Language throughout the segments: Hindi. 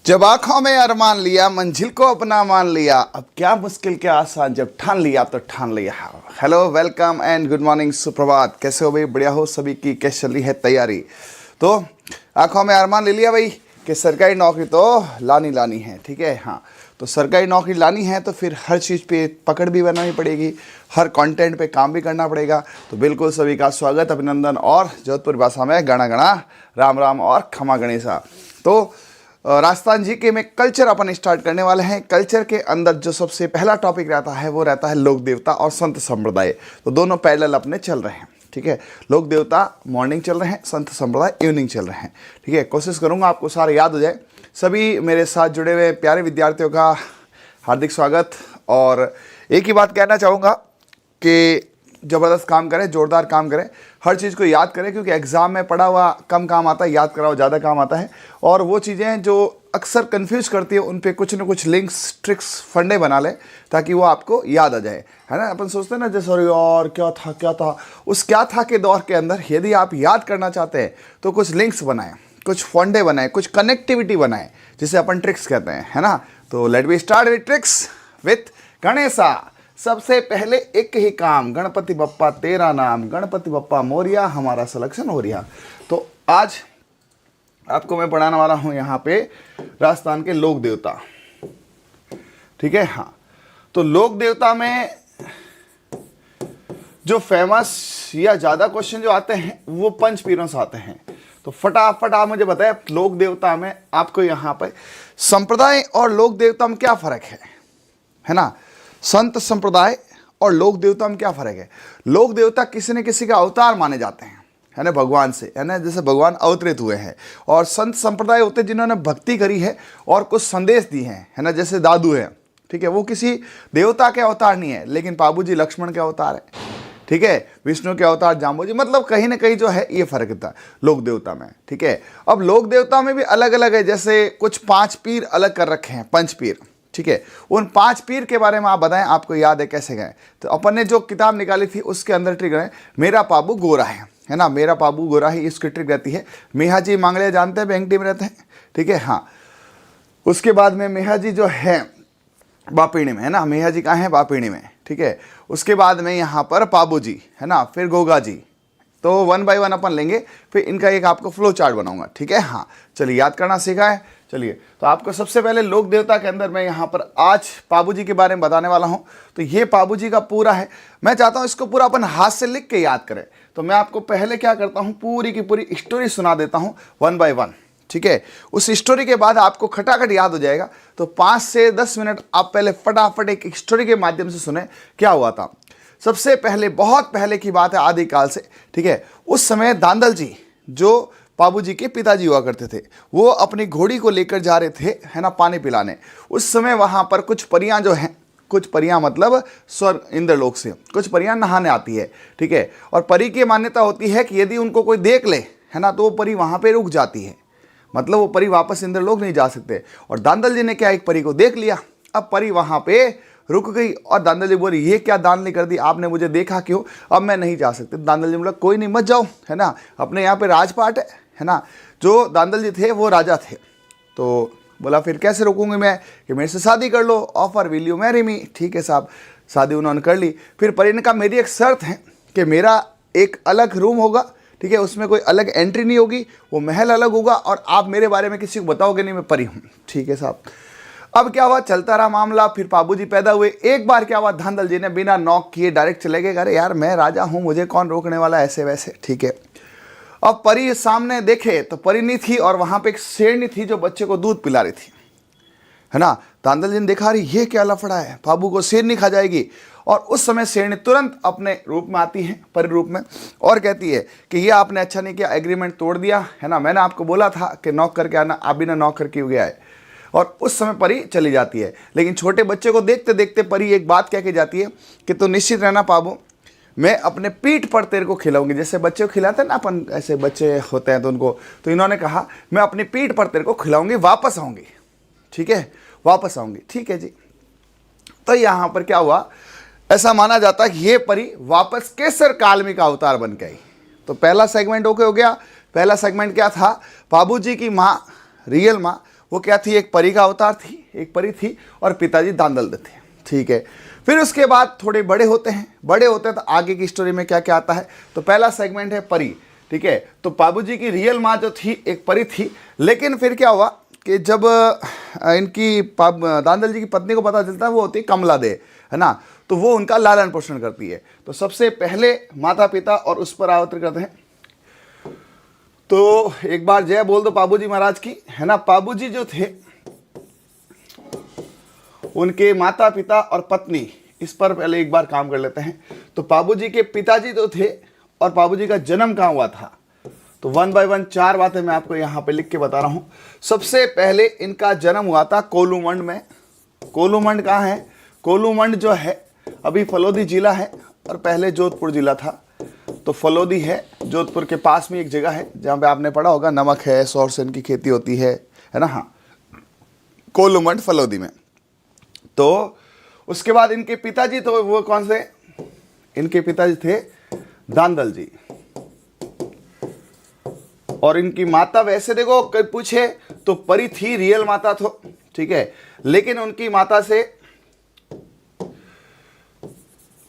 जब आंखों में अरमान लिया, मंजिल को अपना मान लिया, अब क्या मुश्किल क्या आसान, जब ठान लिया तो ठान लिया। Hello, welcome and good morning, सुप्रभात। कैसे हो भाई? बढ़िया हो? सभी की कैसे चल रही है तैयारी? तो आंखों में अरमान ले लिया भाई कि सरकारी नौकरी तो लानी है, ठीक है। हाँ, तो सरकारी नौकरी लानी है तो फिर हर चीज़ पे पकड़ भी बनानी पड़ेगी, हर कंटेंट पे काम भी करना पड़ेगा। तो बिल्कुल सभी का स्वागत, अभिनंदन और जोधपुर भाषा में गणा गणा, राम राम और खमा गणेशा। तो राजस्थान जी के में कल्चर अपन स्टार्ट करने वाले हैं। कल्चर के अंदर जो सबसे पहला टॉपिक रहता है वो रहता है लोक देवता और संत संप्रदाय। तो दोनों पैरेलल अपने चल रहे हैं, ठीक है। लोक देवता मॉर्निंग चल रहे हैं, संत संप्रदाय इवनिंग चल रहे हैं, ठीक है। कोशिश करूंगा आपको सारे याद हो जाए। सभी मेरे साथ जुड़े हुए प्यारे विद्यार्थियों का हार्दिक स्वागत। और एक ही बात कहना चाहूँगा कि ज़बरदस्त काम करें, जोरदार काम करें, हर चीज़ को याद करें, क्योंकि एग्ज़ाम में पढ़ा हुआ कम काम आता है, याद करा हुआ ज़्यादा काम आता है। और वो चीज़ें जो अक्सर कंफ्यूज करती है उन पे कुछ न कुछ लिंक्स, ट्रिक्स, फंडे बना लें ताकि वो आपको याद आ जाए, है ना। अपन सोचते हैं ना जैसे अरे यार क्या था उस क्या था के दौर के अंदर यदि आप याद करना चाहते हैं तो कुछ लिंक्स बनाएं, कुछ फंडे बनाएं, कुछ कनेक्टिविटी बनाएं, जिसे अपन ट्रिक्स कहते हैं, है ना। तो let we start with tricks with Ganesha. सबसे पहले एक ही काम, गणपति बप्पा तेरा नाम, गणपति बप्पा मोरिया, हमारा सिलेक्शन हो रहा। तो आज आपको मैं पढ़ाने वाला हूं यहाँ पे राजस्थान के लोक देवता, ठीक है। हाँ, तो लोक देवता में जो फेमस या ज़्यादा क्वेश्चन जो आते हैं वो पंच पीरों से आते हैं। तो फटाफट आप मुझे बताएं, लोक देवता में आपको यहाँ पे संप्रदाय और लोक देवता में क्या फ़र्क है ना। संत संप्रदाय और लोक देवता में क्या फ़र्क है? लोक देवता किसी न किसी का अवतार माने जाते हैं, है ना, भगवान से, है ना, जैसे भगवान अवतरित हुए हैं। और संत संप्रदाय होते हैं जिन्होंने भक्ति करी है और कुछ संदेश दिए हैं, है ना, जैसे दादू है, ठीक है। वो किसी देवता के अवतार नहीं है, लेकिन बाबूजी लक्ष्मण के अवतार है, ठीक है। विष्णु के अवतार जाम्बूजी, मतलब कहीं ना कहीं जो है ये फर्क था लोक देवता में, ठीक है। अब लोक देवता में भी अलग अलग है, जैसे कुछ 5 पीर अलग कर रखे हैं, पंच पीर, ठीक है। उन 5 पीर के बारे में आप बताएं, आपको याद है कैसे गए? तो अपन ने जो किताब निकाली थी उसके अंदर ट्रिक है मेरा पाबू गोरा है ना, मेरा पाबू गोरा ही इसकी ट्रिक रहती है। मेहा जी मांगले जानते हैं, बैंक टीम रहते हैं, ठीक है। हाँ, उसके बाद में मेहा जी जो है बापीणी में, है ना, मेहा जी कहाँ है? बापीणी में, ठीक है। उसके बाद में यहाँ पर पाबू जी, है ना, फिर गोगा जी। तो 1 बाय 1 अपन लेंगे, फिर इनका एक आपको फ्लो चार्ट बनाऊंगा, ठीक है। हाँ, चलिए याद करना सीखा है। चलिए, तो आपको सबसे पहले लोक देवता के अंदर मैं यहाँ पर आज पाबू जी के बारे में बताने वाला हूँ। तो ये पाबू जी का पूरा है, मैं चाहता हूँ इसको पूरा अपन हाथ से लिख के याद करें। तो मैं आपको पहले क्या करता हूँ, पूरी की पूरी स्टोरी सुना देता हूँ 1 बाय 1, ठीक है। उस स्टोरी के बाद आपको खटाखट याद हो जाएगा। तो 5 से 10 मिनट आप पहले फटाफट एक स्टोरी के माध्यम से सुने क्या हुआ था। सबसे पहले, बहुत पहले की बात है, आदिकाल से, ठीक है। उस समय दांदल जी जो बाबूजी के पिताजी हुआ करते थे, वो अपनी घोड़ी को लेकर जा रहे थे, है ना, पानी पिलाने। उस समय वहाँ पर कुछ परियां जो हैं, कुछ परियां मतलब स्वर्ग इंद्रलोक से कुछ परियां नहाने आती है, ठीक है। और परी की मान्यता होती है कि यदि उनको कोई देख ले, है ना, तो वो परी वहाँ पे रुक जाती है, मतलब वो परी वापस इंद्रलोक नहीं जा सकते। और दांदल जी ने क्या, एक परी को देख लिया। अब परी वहाँ पे रुक गई और दांदल जी बोली ये क्या दांदली कर दी आपने, मुझे देखा क्यों, अब मैं नहीं जा सकती। दांदल जी बोला कोई नहीं, मत जाओ, है ना, अपने यहाँ पे राजपाट है ना। जो दांदल जी थे वो राजा थे। तो बोला फिर कैसे रोकूंगी मैं, कि मेरे से शादी कर लो, offer will you marry me, ठीक है साहब। शादी उन्होंने कर ली। फिर परी ने कहा मेरी एक शर्त है कि मेरा एक अलग रूम होगा, ठीक है, उसमें कोई अलग एंट्री नहीं होगी, वो महल अलग होगा, और आप मेरे बारे में किसी को बताओगे नहीं, मैं परी हूँ, ठीक है साहब। अब क्या हुआ, चलता रहा मामला। फिर बाबू जी पैदा हुए। एक बार क्या हुआ, दांदल जी ने बिना नॉक किए डायरेक्ट चले गए, अरे यार मैं राजा हूँ, मुझे कौन रोकने वाला, ऐसे वैसे, ठीक है। अब परी सामने देखे तो परी नहीं थी, और वहां पे एक शेरनी थी जो बच्चे को दूध पिला रही थी, है ना। दांदल जी ने देखा रही ये क्या लफड़ा है, बाबू को शेरनी खा जाएगी। और उस समय शेरनी तुरंत अपने रूप में आती है, परी रूप में, और कहती है कि ये आपने अच्छा नहीं किया, एग्रीमेंट तोड़ दिया, है ना, मैंने आपको बोला था कि नॉक करके आना, आप बिना नॉक करके गया है। और उस समय परी चली जाती है। लेकिन छोटे बच्चे को देखते देखते परी एक बात कह के जाती है कि तो निश्चित रहना पाबू, मैं अपने पीठ पर तेरे को खिलाऊंगी। जैसे बच्चे को खिलाते हैं ना अपन, ऐसे बच्चे होते हैं तो उनको, तो इन्होंने कहा मैं अपनी पीठ पर तेरे को खिलाऊंगी, वापस आऊंगी, ठीक है, वापस आऊंगी, ठीक है जी। तो यहाँ पर क्या हुआ, ऐसा माना जाता है कि ये परी वापस केसर कालमी का अवतार बन के आई। तो पहला सेगमेंट ओके हो गया। पहला सेगमेंट क्या था, बाबूजी की माँ, रियल माँ, वो क्या थी, एक परी का अवतार थी, एक परी थी और पिताजी दांदल थे, ठीक है। फिर उसके बाद थोड़े बड़े होते हैं, बड़े होते हैं तो आगे की स्टोरी में क्या क्या आता है। तो पहला सेगमेंट है परी, ठीक है। तो बाबूजी की रियल माँ जो थी एक परी थी, लेकिन फिर क्या हुआ कि जब इनकी दांदल जी की पत्नी को पता चलता है वो होती है कमला दे, है ना, तो वो उनका लालन पोषण करती है। तो सबसे पहले माता पिता और उस पर आवर्तन करते हैं। तो एक बार जय बोल दो पाबूजी महाराज की, है ना। पाबूजी जो थे उनके माता पिता और पत्नी, इस पर पहले एक बार काम कर लेते हैं। तो पाबूजी के पिताजी जो थे और पाबूजी का जन्म कहाँ हुआ था, तो 1 बाय 1 4 बातें मैं आपको यहाँ पे लिख के बता रहा हूँ। सबसे पहले इनका जन्म हुआ था कोलूमंड में। कोलूमंड कहाँ है, कोलूमंड जो है अभी फलोदी जिला है और पहले जोधपुर जिला था। तो फलोदी है, जोधपुर के पास में एक जगह है जहाँ पे आपने पढ़ा होगा नमक है, सौरसन की खेती होती है ना। हाँ, कोलूमंड फलोदी में। तो उसके बाद इनके पिताजी, तो वो कौन से, इनके पिताजी थे दांदल जी। और इनकी माता वैसे देखो कोई पूछे तो परी थी, रियल माता तो, ठीक है, लेकिन उनकी माता से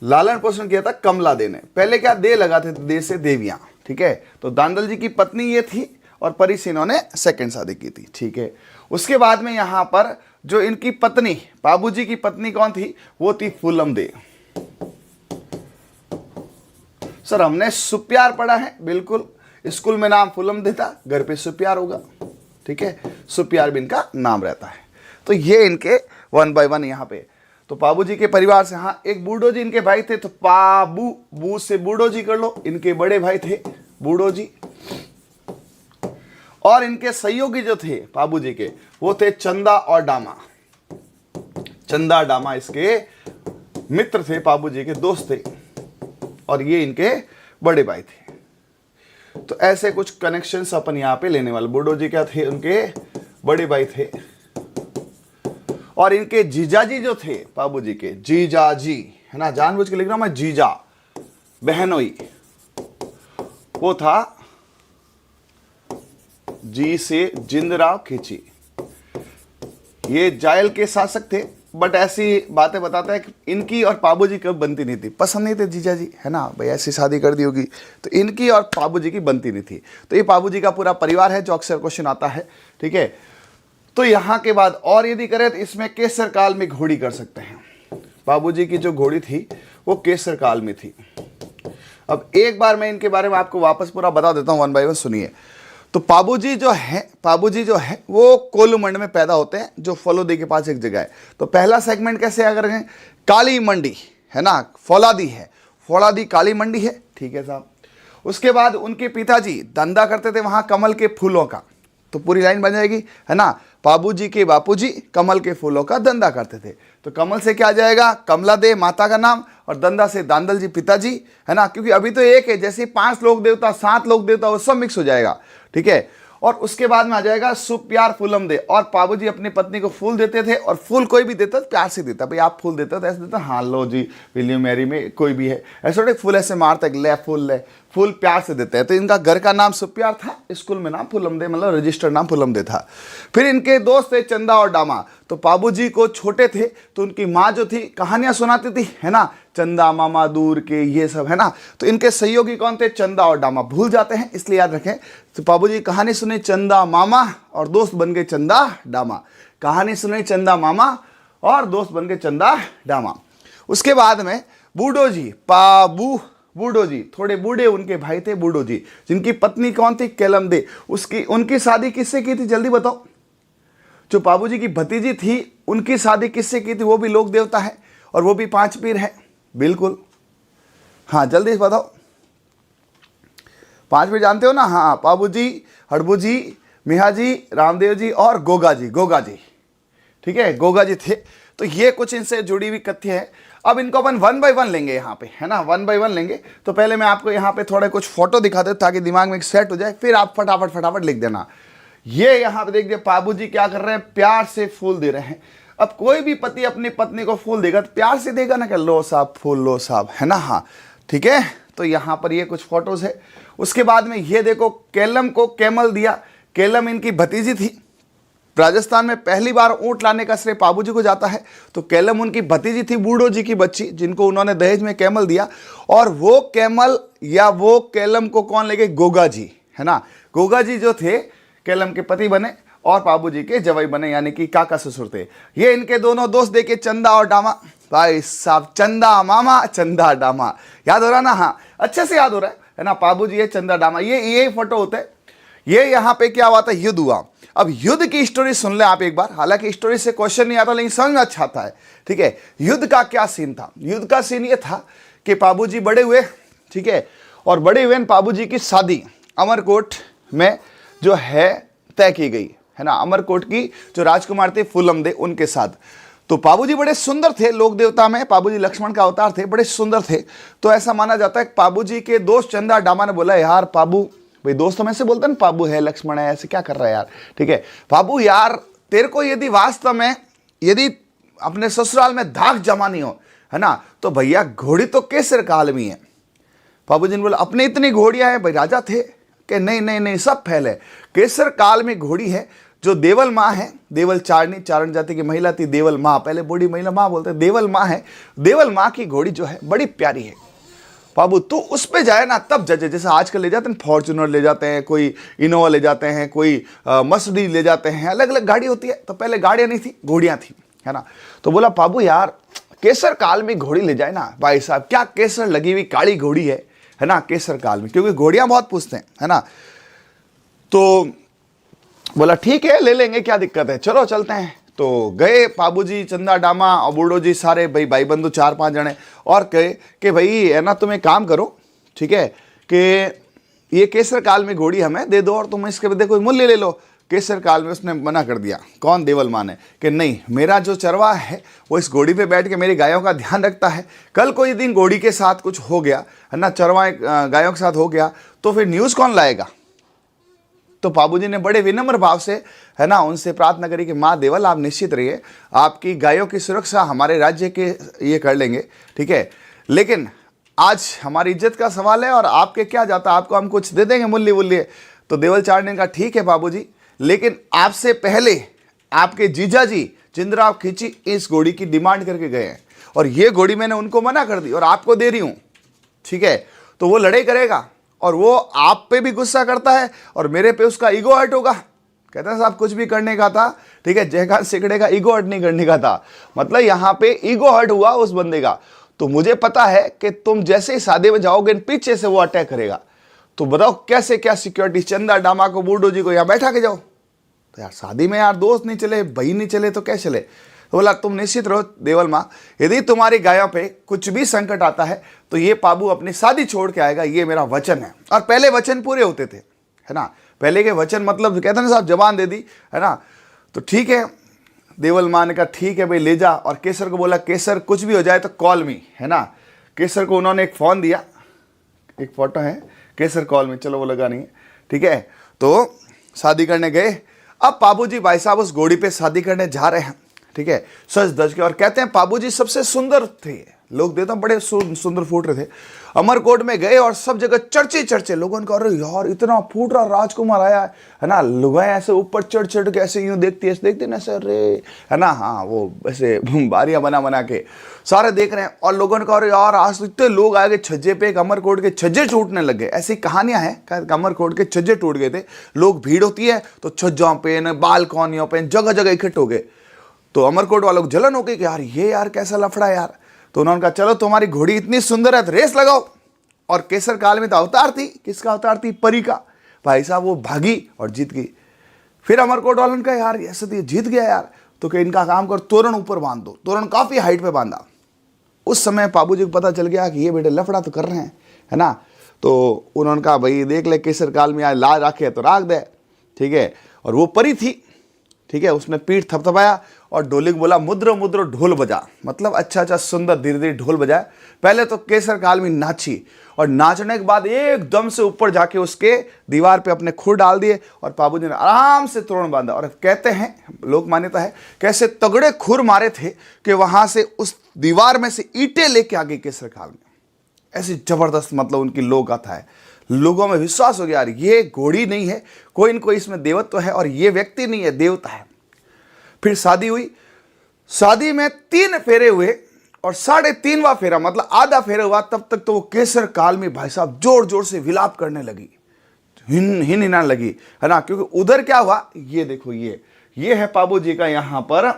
लालन पोषण किया था कमला दे ने। पहले क्या दे लगाते थे, दे से देवियां, ठीक है। तो दांदल जी की पत्नी ये थी और परी से इन्होंने सेकंड शादी की थी, ठीक है। उसके बाद में यहां पर जो इनकी पत्नी, बाबूजी की पत्नी कौन थी, वो थी फूलम दे। सर हमने सुप्यार पढ़ा है, बिल्कुल, स्कूल में नाम फूलम दे था, घर पे सुप्यार होगा, ठीक है, सुप्यार भी इनका नाम रहता है। तो ये इनके 1 बाय 1 यहाँ पे। तो पाबूजी के परिवार से, हाँ, एक बूढ़ो जी इनके भाई थे, तो पाबू, बू से बूढ़ो जी कर लो, इनके बड़े भाई थे बूढ़ो जी। और इनके सहयोगी जो थे पाबूजी के, वो थे चंदा और डामा। चंदा डामा इसके मित्र थे, पाबूजी के दोस्त थे, और ये इनके बड़े भाई थे। तो ऐसे कुछ कनेक्शंस अपन यहाँ पे लेने वाले। बूढ़ो जी क्या थे, उनके बड़े भाई थे। और इनके जीजाजी जो थे पाबूजी के, जीजाजी, है ना, जानबूझ के लिख रहा हूं मैं, जीजा बहनोई, वो था जी से जिंदराव खींची। ये जायल के शासक थे, बट ऐसी बातें बताता है कि इनकी और पाबूजी कब बनती नहीं थी, पसंद नहीं थे जीजाजी, है ना, भाई ऐसी शादी कर दी होगी, तो इनकी और पाबूजी की बनती नहीं थी। तो ये पाबूजी का पूरा परिवार है जो अक्सर क्वेश्चन आता है, ठीक है। तो यहां के बाद और यदि करें तो इसमें केसर काल में घोड़ी कर सकते हैं। बाबूजी की जो घोड़ी थी वो केसर काल में थी। अब एक बार मैं इनके बारे में आपको वापस पूरा बता देता हूं 1 बाय 1, सुनिए। तो पाबूजी जो है वो कोलूमंड में पैदा होते हैं, जो फलोदी के पास एक जगह है। तो पहला सेगमेंट कैसे अगर है, काली मंडी, है ना, फौलादी है, फौलादी काली मंडी है, ठीक है साहब। उसके बाद उनके पिताजी धंधा करते थे वहां कमल के फूलों का, तो पूरी लाइन बन जाएगी, है ना। बाबूजी के बापूजी कमल के फूलों का धंधा करते थे। तो कमल से क्या आ जाएगा, कमला दे माता का नाम, और धंधा से दांदल जी पिताजी, है ना, क्योंकि अभी तो एक है, जैसे 5 लोक देवता 7 लोक देवता वो सब मिक्स हो जाएगा, ठीक है। और उसके बाद में आ जाएगा सुप्यार फूलम दे। और पाबूजी अपनी पत्नी को फूल देते थे, और फूल कोई भी देता प्यार से देता, भाई आप फूल देते हो तो ऐसे देता, हाँ लो जी विल यू मैरी में, कोई भी है ऐसे थोड़े फूल ऐसे मारते, ले फूल ले, फूल प्यार से देते हैं। तो इनका घर का नाम सुप्यार था, स्कूल में नाम फूलम दे, मतलब रजिस्टर्ड नाम फूलम दे था। फिर इनके दोस्त थे चंदा और डामा। तो पाबूजी को छोटे थे तो उनकी माँ जो थी कहानियां सुनाती थी, है ना, चंदा मामा दूर के, ये सब, है ना। तो इनके सहयोगी कौन थे, चंदा और डामा, भूल जाते हैं इसलिए याद रखें। तो पाबूजी कहानी सुने चंदा मामा और दोस्त बन गए चंदा डामा, कहानी सुने चंदा मामा और दोस्त बन गए चंदा डामा। उसके बाद में बूढ़ो जी, बूढ़ो जी, थोड़े बूढ़े उनके भाई थे बूढ़ो जी, जिनकी पत्नी कौन थी, केलम दे। उनकी शादी किससे की थी, जल्दी बताओ। जो पाबूजी की भतीजी थी उनकी शादी किससे की थी, वो भी लोक देवता है और वो भी 5 पीर है, बिल्कुल, हाँ जल्दी बताओ। 5 पीर जानते हो ना, हाँ, पाबूजी, हड़बूजी, मिहाजी, रामदेव जी और गोगा जी, ठीक है, गोगा जी थे। तो ये कुछ इनसे जुड़ी हुई कथ्य है। अब इनको अपन 1 बाय 1 लेंगे यहाँ पे, है ना, 1 बाय 1 लेंगे। तो पहले मैं आपको यहाँ पे थोड़े कुछ फोटो दिखा देता ताकि दिमाग में एक सेट हो जाए, फिर आप फटाफट लिख देना। ये यहाँ पे देखिए पाबूजी क्या कर रहे हैं, प्यार से फूल दे रहे हैं। अब कोई भी पति अपनी पत्नी को फूल देगा तो प्यार से देगा ना, कि लो साहब फूल लो साहब, है ना, हाँ ठीक है। तो यहाँ पर ये कुछ फोटोज है। उसके बाद में ये देखो, केलम को कैमल दिया, केलम इनकी भतीजी थी, राजस्थान में पहली बार ऊंट लाने का श्रेय पाबू जी को जाता है। तो कैलम उनकी भतीजी थी, बूढ़ो जी की बच्ची, जिनको उन्होंने दहेज में कैमल दिया। और वो कैमल या वो कैलम को कौन ले गए? गोगा जी, है ना। गोगा जी जो थे कैलम के पति बने और पाबू जी के जवाई बने, यानी कि काका ससुर थे। ये इनके दोनों दोस्त देखे, चंदा और डामा। भाई साहब, चंदा मामा चंदा डामा, याद हो रहा ना? हाँ, अच्छे से याद हो रहा है ना। पाबू जी है, चंदा डामा, ये फोटो होते हैं। ये यहाँ पे क्या हुआ था? युद्ध हुआ। अब युद्ध की स्टोरी सुन ले आप एक बार। हालांकि स्टोरी से क्वेश्चन नहीं आता, लेकिन समझ में अच्छा आता है, ठीक है। युद्ध का क्या सीन था? युद्ध का सीन ये था कि पाबू जी बड़े हुए, ठीक है, और बड़े हुए पाबू जी की शादी अमरकोट में जो है तय की गई, है ना। अमरकोट की जो राजकुमार थे फूलमदे, उनके साथ। तो पाबू जी बड़े सुंदर थे, लोक देवता में पाबू जी लक्ष्मण का अवतार थे, बड़े सुंदर थे। तो ऐसा माना जाता है कि पाबू जी के दोस्त चंदा डामा ने बोला, यार पाबू, भाई दोस्त हम ऐसे बोलते हैं ना, पाबू है, लक्ष्मण है, ऐसे क्या कर रहा है यार, ठीक है। पाबू यार, तेरे को यदि वास्तव में यदि अपने ससुराल में धाक जमानी हो, है ना, तो भैया घोड़ी तो केसर काल में है। पाबू जी ने बोला, अपने इतनी घोड़ियां हैं? भाई राजा थे कि नहीं नहीं नहीं, सब फैल है। केसर काल में घोड़ी है जो देवल माँ है, देवल चारणी, चारण जाति की महिला थी, देवल माँ, पहले बूढ़ी महिला माँ बोलते हैं, देवल माँ है। देवल माँ की घोड़ी जो है बड़ी प्यारी है। बाबू तो उस पे जाए ना तब जजे, जैसे आजकल ले जाते हैं, फॉर्च्यूनर ले जाते हैं, कोई इनोवा ले जाते हैं, कोई मर्सिडीज ले जाते हैं, अलग अलग गाड़ी होती है। तो पहले गाड़ियाँ नहीं थी, घोड़ियाँ थी, है ना। तो बोला पाबू यार केसर काल में घोड़ी ले जाए ना। भाई साहब, क्या केसर लगी हुई काली घोड़ी है ना, केसर काल में, क्योंकि घोड़ियाँ बहुत पूछते हैं, है ना। तो बोला ठीक है, ले लेंगे, क्या दिक्कत है, चलो चलते हैं। तो गए पाबू जी, चंदा डामा और बूढ़ो जी, सारे भाई बंधु 4-5 जने, और कहे कि भाई है ना, तुम एक काम करो, ठीक है, कि ये केसर काल में घोड़ी हमें दे दो और तुम इसके बदले कोई मूल्य ले लो। केसर काल में उसने मना कर दिया। कौन? देवल माँ ने, कि नहीं, मेरा जो चरवाहा है वो इस घोड़ी पे बैठ के मेरी गायों का ध्यान रखता है। कल कोई दिन घोड़ी के साथ कुछ हो गया, है ना, चरवाहे गायों के साथ हो गया, तो फिर न्यूज़ कौन लाएगा? तो पाबू जी ने बड़े विनम्र भाव से, है ना, उनसे प्रार्थना करी कि माँ देवल, आप निश्चित रहिए, आपकी गायों की सुरक्षा हमारे राज्य के ये कर लेंगे, ठीक है, लेकिन आज हमारी इज्जत का सवाल है और आपके क्या जाता, आपको हम कुछ दे देंगे मूल्य वूल्य। तो देवल चार ने कहा ठीक है बाबू जी, लेकिन आपसे पहले आपके जीजा जी जिंदराव खिंची इस घोड़ी की डिमांड करके गए हैं और ये घोड़ी मैंने उनको मना कर दी और आपको दे रही हूँ, ठीक है। तो वो लड़ाई करेगा और वो आप पे भी गुस्सा करता है और मेरे पे उसका ईगो हर्ट होगा। कहता है साहब कुछ भी करने का था, ठीक है, जयकांत सिकड़े का ईगो हर्ट नहीं करने का था। मतलब यहाँ पे ईगो हर्ट हुआ उस बंदे का। तो मुझे पता है कि तुम जैसे ही शादी में जाओगे पीछे से वो अटैक करेगा। तो बताओ कैसे क्या सिक्योरिटी, चंदा डामा को बूढ़ो जी को यहाँ बैठा के जाओ। तो यार शादी में यार दोस्त नहीं चले, भाई नहीं चले तो क्या चले। तो बोला तुम निश्चित रहो देवल माँ, यदि तुम्हारी गायों पे कुछ भी संकट आता है तो ये पाबू अपनी शादी छोड़ के आएगा, ये मेरा वचन है। और पहले वचन पूरे होते थे, है ना, पहले के वचन मतलब कहते हैं ना साहब जबान दे दी, है ना। तो ठीक है, देवल माँ ने कहा ठीक है भाई ले जा। और केसर को बोला केसर कुछ भी हो जाए तो कॉल मी, है ना। केसर को उन्होंने एक फ़ोन दिया, एक फोटो है, केसर कॉल में, चलो वो लगा नहीं है, ठीक है। तो शादी करने गए। अब पाबूजी भाई साहब उस घोड़ी पे शादी करने जा रहे हैं, ठीक है, सज धज के। और कहते हैं पाबूजी सबसे सुंदर थे, लोग देता बड़े सुंदर फूट रहे थे। अमरकोट में गए और सब जगह चर्चे चर्चे, लोगों ने कहा अरे यार इतना फूट रहा राजकुमार आया है ना। लुगाएं ऐसे ऊपर चढ़ चढ़ के ऐसे यूं देखती है ना सर रे, है ना, हाँ वो ऐसे बारियां बना बना के सारे देख रहे हैं। और लोगों ने कहा अरे यार आज तो इतने लोग आए गए छज्जे पे, अमरकोट के छज्जे टूटने लग गए। ऐसी कहानियां हैं, अमरकोट के छज्जे टूट गए थे। लोग भीड़ होती है तो छज्जों पे न बालकॉनियों पे जगह जगह इकट्ठे हो गए। तो अमरकोट वालों को जलन हो गई कि यार ये यार कैसा लफड़ा है यार। तो उन्होंने कहा चलो तुम्हारी घोड़ी इतनी सुंदर है तो रेस लगाओ। और केसर काल में तो अवतार थी, किसका अवतार थी, परी का। भाई साहब वो भागी और जीत गई। फिर अमरकोट वालों ने कहा यार ऐसे तो ये जीत गया यार, तो कि इनका काम कर तोरण ऊपर बांध दो। तोरण काफी हाइट पे बांधा। उस समय पाबू जी को पता चल गया कि ये बेटे लफड़ा तो कर रहे हैं, है ना। तो उन्होंने कहा भाई देख ले केसर काल में आज ला रखे तो राख दे, ठीक है। और वो परी थी, ठीक है, उसने पीठ थपथपाया और ढोली को बोला मुद्रो मुद्रो ढोल बजा। मतलब अच्छा अच्छा सुंदर धीरे धीरे ढोल बजाया। पहले तो केसर काल में नाची और नाचने के बाद एकदम से ऊपर जाके उसके दीवार पे अपने खुर डाल दिए और पाबू जी ने आराम से तोरण बांधा। और कहते हैं, लोक मान्यता है, कैसे तगड़े खुर मारे थे कि वहां से उस दीवार में से ईंटें लेके आ गई केसर काल में। ऐसी जबरदस्त मतलब उनकी लोक गाथा है। लोगों में विश्वास हो गया यार ये घोड़ी नहीं है, कोई न कोई इसमें देवत्व है और ये व्यक्ति नहीं है, देवता है। फिर शादी हुई, शादी में 3 फेरे हुए और 3.5वां फेरा मतलब आधा फेरा हुआ, तब तक तो वो केसर काल में भाई साहब जोर जोर से विलाप करने लगी, हिनाने लगी, है ना। क्योंकि उधर क्या हुआ, ये देखो, ये है पाबू जी का यहाँ पर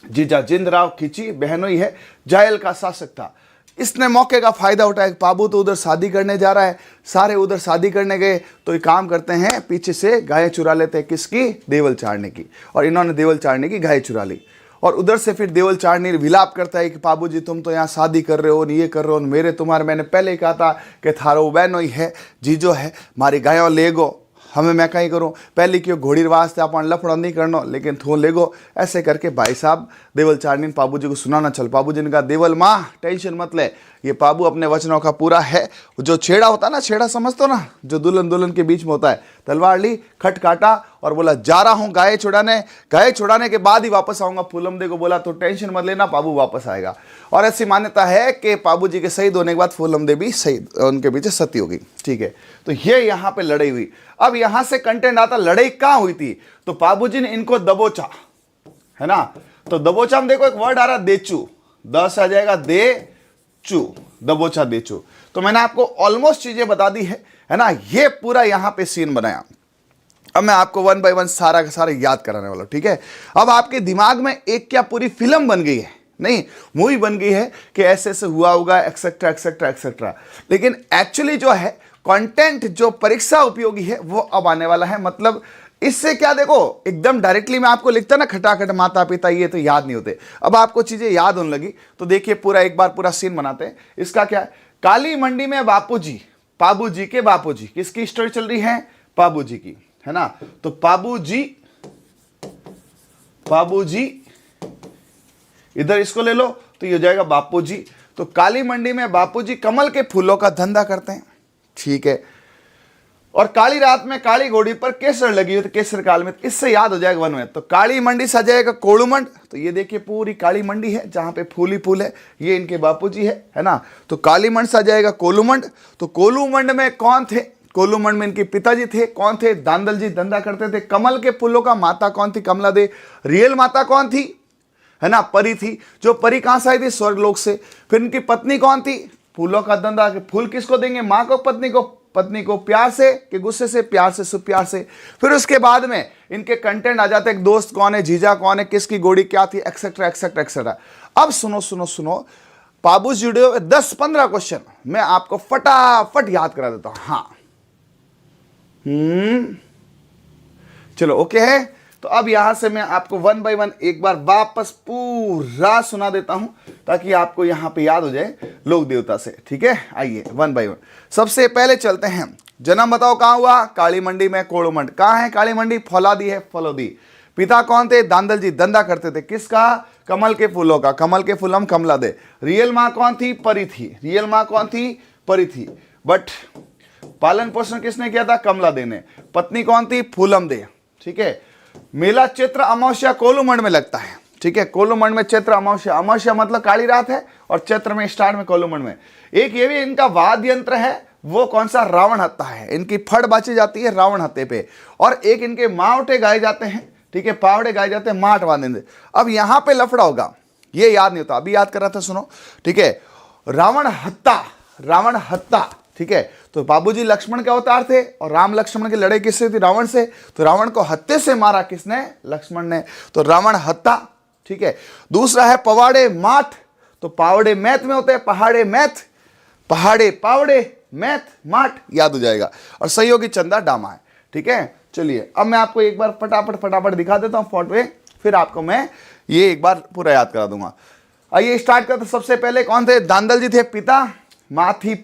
जीजा जिंदराव खिची, बहनोई है, जायल का शासक था। इसने मौके का फायदा उठाया, पाबू तो उधर शादी करने जा रहा है, सारे उधर शादी करने गए, तो ये काम करते हैं पीछे से गायें चुरा लेते हैं, किसकी, देवल चारने की। और इन्होंने देवल चारने की गायें चुरा ली, और उधर से फिर देवल चारनी विलाप करता है कि पाबू जी तुम तो यहाँ शादी कर रहे हो, ये कर रहे हो, मेरे तुम्हारे, मैंने पहले ही कहा था कि थारो बहनोई है, जीजो है, मारी गायों ले गो, हमें मैं कहीं करूँ, पहले क्यों घोड़ी वास्ते अपन लफड़ा नहीं करना, लेकिन थो ले गो। ऐसे करके भाई साहब देवल चारनी ने पाबू जी को सुनाना चल। पाबू जी ने कहा देवल माँ टेंशन मत ले, ये पाबू अपने वचनों का पूरा है। जो छेड़ा होता है ना, छेड़ा समझते हो ना, जो दुल्हन दुल्हन के बीच में होता है, तलवार ली, खट काटा और बोला जा रहा हूँ गाय छुड़ाने, गाय छुड़ाने के बाद ही वापस आऊंगा। फूलमदे को बोला तो टेंशन मत लेना, पाबू वापस आएगा। और ऐसी मान्यता है कि पाबू जी के शहीद होने के बाद फूलमदे भी शहीद, उनके पीछे सती होगी, ठीक है। तो ये यहाँ पे लड़ाई हुई। अब यहां से कंटेंट आता, लड़ाई कहां हुई थी, तो पाबू जी ने इनको दबोचा, है ना। तो दबोचा में देखो एक वर्ड आ रहा देचू, 10 आ जाएगा दे चू, दबोचा देचू। तो मैंने आपको ऑलमोस्ट चीजें बता दी है ना। ये पूरा यहां पे सीन बनाया। अब मैं आपको 1 बाय 1 सारा का सारा याद कराने वाला हूं, ठीक है। अब आपके दिमाग में एक क्या पूरी फिल्म बन गई है, नहीं मूवी बन गई है कि ऐसे ऐसे हुआ होगा, एक्सेट्रा एक्सेट्रा एक्सेट्रा। लेकिन एक्चुअली जो है कंटेंट जो परीक्षा उपयोगी है वो अब आने वाला है। मतलब इससे क्या, देखो एकदम डायरेक्टली मैं आपको लिखता ना खटाखट माता पिता, ये तो याद नहीं होते। अब आपको चीजें याद होने लगी, तो देखिए पूरा एक बार पूरा सीन बनाते हैं। इसका क्या है, काली मंडी में बापूजी, पाबूजी के बापूजी, किसकी स्टोरी चल रही है, पाबूजी की, है ना। तो पाबूजी इधर इसको ले लो तो ये हो जाएगा बापूजी। तो काली मंडी में बापूजी कमल के फूलों का धंधा करते हैं, ठीक है। और काली रात में काली घोड़ी पर केसर लगी हुई, तो केसर काल में, इससे याद हो जाएगा 1 में। तो काली मंडी सजाएगा कोलूमंड, तो ये देखिए पूरी काली मंडी है जहां पे फूल ही फूल है, ये इनके बापूजी है ना। तो काली मंड सजाएगा कोलूमंड। तो कोलूमंड में कौन थे, कोलूमंड में इनके पिताजी थे, कौन थे, दांदल जी धंधा करते थे। कमल के फूलों का माता कौन थी, कमला दे। रियल माता कौन थी, है ना, परी थी। जो परी कहां से आई थी, स्वर्गलोक से। फिर इनकी पत्नी कौन थी, फूलों का धंधा, फूल किसको देंगे, माँ को, पत्नी को प्यार से कि गुस्से से, प्यार से, सुप्यार से। फिर उसके बाद में इनके कंटेंट आ जाते हैं, दोस्त कौन है, जीजा कौन है, किसकी घोड़ी क्या थी, एक्सेट्रा एक्सेट्रा एक्सेट्रा। अब सुनो, पाबू जुड़े 10-15 क्वेश्चन मैं आपको फटाफट याद करा देता हूं। हाँ, चलो ओके है। तो अब यहां से मैं आपको 1 बाय 1 एक बार वापस पूरा सुना देता हूं, ताकि आपको यहां पे याद हो जाए लोक देवता से, ठीक है। आइए 1 बाय 1। सबसे पहले चलते हैं, जन्म बताओ कहां हुआ, काली मंडी में, कोड़ोमंड। कहां है काली मंडी, फौलादी है, फलोदी। पिता कौन थे, दांदल जी, धंधा करते थे, किसका, कमल के फूलों का, कमल के फूलम कमला दे। रियल मां कौन थी, परी थी, रियल मां कौन थी, परी थी, बट पालन पोषण किसने किया था, कमला दे ने। पत्नी कौन थी, फूलम दे, ठीक है। मेला चैत्र अमावस्या कोलूमंड में लगता है, ठीक है। कोलूमंड में चैत्र अमावस्या, अमावस्या मतलब काली रात है, और चैत्र में स्टार्ट में कोलूमंड में। एक ये भी इनका वाद्य यंत्र है, वो कौन सा, रावण हत्ता है। इनकी फड़ बाची जाती है रावण हत्ते पे। और एक इनके मावटे गाए जाते हैं, ठीक है, पावड़े गाए जाते हैं, माट वादे। अब यहां पे लफड़ा होगा, ये याद नहीं होता, अभी याद कर रहा था, सुनो, ठीक है। रावण हत्ता, ठीक है। तो बाबूजी लक्ष्मण के अवतार थे, और राम लक्ष्मण की लड़ाई किससे थी, रावण से। तो रावण को हत्ते से मारा किसने, लक्ष्मण ने। तो रावण हत्ता, ठीक है। दूसरा है पवाड़े माठ, तो पावड़े मैथ में होते हैं, पहाड़े मैथ, पहाड़े पावड़े मैथ माठ, याद हो जाएगा। और सहयोगी चंदा डामा है, ठीक है। चलिए अब मैं आपको एक बार फटाफट दिखा देता हूं फोटो में, फिर आपको मैं ये एक बार पूरा याद करा दूंगा। आइए स्टार्ट करते। सबसे पहले कौन थे, दांदल जी थे पिता, माँ थी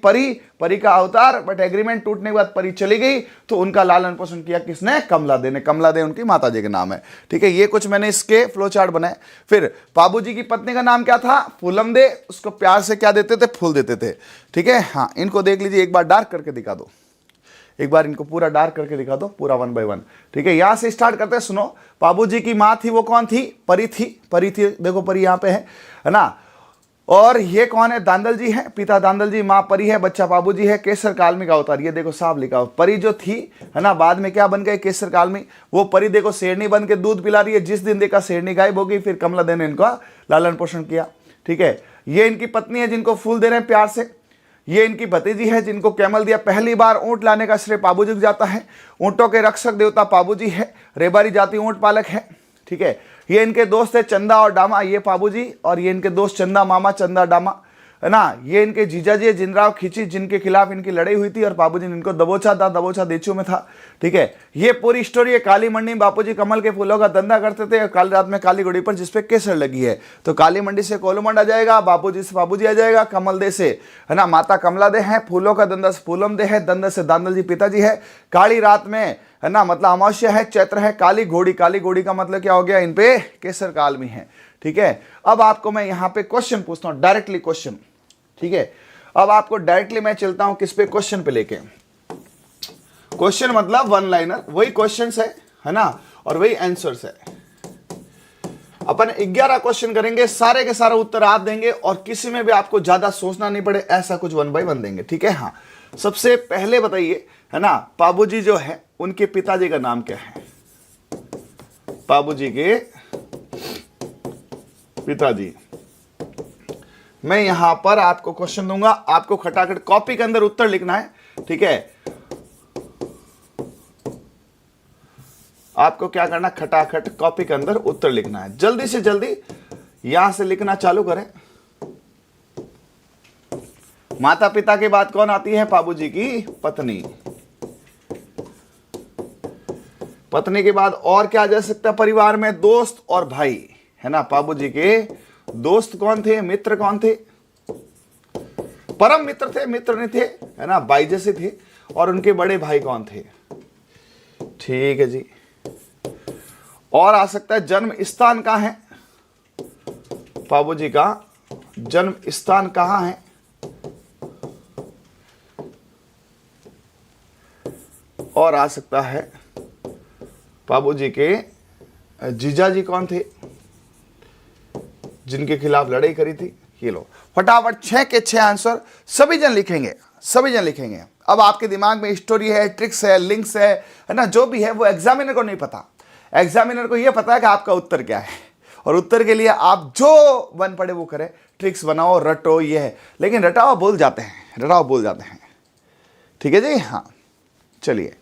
परी का अवतार, बट एग्रीमेंट टूटने के बाद परी चली गई, तो उनका लालन पोषण किया किसने, कमला दे ने। कमला दे उनकी माता जी के नाम है, ठीक है। ये कुछ मैंने इसके फ्लो चार्ट बनाए। फिर बाबू जी की पत्नी का नाम क्या था, फूलम दे, उसको प्यार से क्या देते थे, फूल देते थे, ठीक है। हाँ, इनको देख लीजिए, एक बार डार्क करके दिखा दो, एक बार इनको पूरा डार्क करके दिखा दो, पूरा 1 बाय 1, ठीक है। यहां से स्टार्ट करते हैं। सुनो, बाबू जी की माँ थी, वो कौन थी, परी थी, देखो परी यहां पे है ना। और ये कौन है? दांदल जी है, पिता दांदल जी, माँ परी है, बच्चा बाबू जी है। केसर कालमी का अवतार, ये देखो साफ लिखा हो। परी जो थी है ना, बाद में क्या बन गए? केसर कालमी। वो परी देखो शेरनी बन के दूध पिला रही है। जिस दिन देखा शेरनी गायब हो गई, फिर कमला देव ने इनका लालन पोषण किया। ठीक है, ये इनकी पत्नी है जिनको फूल दे रहे हैं प्यार से। ये इनकी भतीजी है जिनको कैमल दिया। पहली बार ऊंट लाने का श्रेय पाबूजी को जाता है। ऊंटों के रक्षक देवता पाबूजी है। रेबारी जाति ऊंट पालक है। ठीक है, ये इनके दोस्त है चंदा और डामा, ये पाबूजी, और ये इनके दोस्त चंदा मामा, चंदा डामा, है ना। ये इनके जीजाजी है जिनराव खींची, जिनके खिलाफ इनकी लड़ाई हुई थी, और बाबूजी ने इनको दबोचा था। दबोचा देचू में था। ठीक है, ये पूरी स्टोरी है। काली मंडी में बापूजी कमल के फूलों का धंधा करते थे। काली रात में काली घोड़ी पर जिसपे केसर लगी है, तो काली मंडी से कोलूमंड आ जाएगा, बापूजी से बाबूजी आ जाएगा, कमल दे से है ना माता कमला दे है, फूलों का धंधा से फूलम दे है, धंधा से दांदल जी पिताजी है। काली रात में है ना, मतलब अमावस्या है, चैत्र है, काली घोड़ी का मतलब क्या हो गया? इन पे केसर काल में है। ठीक है, अब आपको मैं यहाँ पे क्वेश्चन पूछता हूँ, डायरेक्टली क्वेश्चन। ठीक है, अब आपको डायरेक्टली मैं चलता हूं किस पे? क्वेश्चन पे लेके। क्वेश्चन मतलब वन लाइनर, वही क्वेश्चंस है ना, और वही आंसर्स है। अपन 11 क्वेश्चन करेंगे, सारे के सारे उत्तर आप देंगे, और किसी में भी आपको ज्यादा सोचना नहीं पड़े, ऐसा कुछ 1 बाय 1 देंगे। ठीक है, हाँ। सबसे पहले बताइए, है ना, पाबूजी जो है उनके पिताजी का नाम क्या है? पाबूजी के पिताजी। मैं यहां पर आपको क्वेश्चन दूंगा, आपको खटाखट कॉपी के अंदर उत्तर लिखना है। ठीक है, आपको क्या करना? खटाखट कॉपी के अंदर उत्तर लिखना है। जल्दी से जल्दी यहां से लिखना चालू करें। माता पिता के बाद कौन आती है? पाबूजी की पत्नी। पत्नी के बाद और क्या आ जा सकता है परिवार में? दोस्त और भाई, है ना। पाबूजी के दोस्त कौन थे? मित्र कौन थे? परम मित्र थे, मित्र नहीं थे, है ना, भाई जैसे थे। और उनके बड़े भाई कौन थे? ठीक है जी। और आ सकता है जन्म स्थान कहां है? पाबूजी का जन्म स्थान कहां है? और आ सकता है पाबूजी के जीजाजी कौन थे जिनके खिलाफ लड़ाई करी थी? ये लो, फटाफट 6 के 6 आंसर सभी जन लिखेंगे, सभी जन लिखेंगे। अब आपके दिमाग में स्टोरी है, ट्रिक्स है, लिंक्स है ना, जो भी है वो एग्जामिनर को नहीं पता। एग्जामिनर को ये पता है कि आपका उत्तर क्या है, और उत्तर के लिए आप जो बन पड़े वो करें। ट्रिक्स बनाओ, रटो, ये है, लेकिन रटाओ भूल जाते हैं, रटाओ भूल जाते हैं। ठीक है जी, हाँ। चलिए,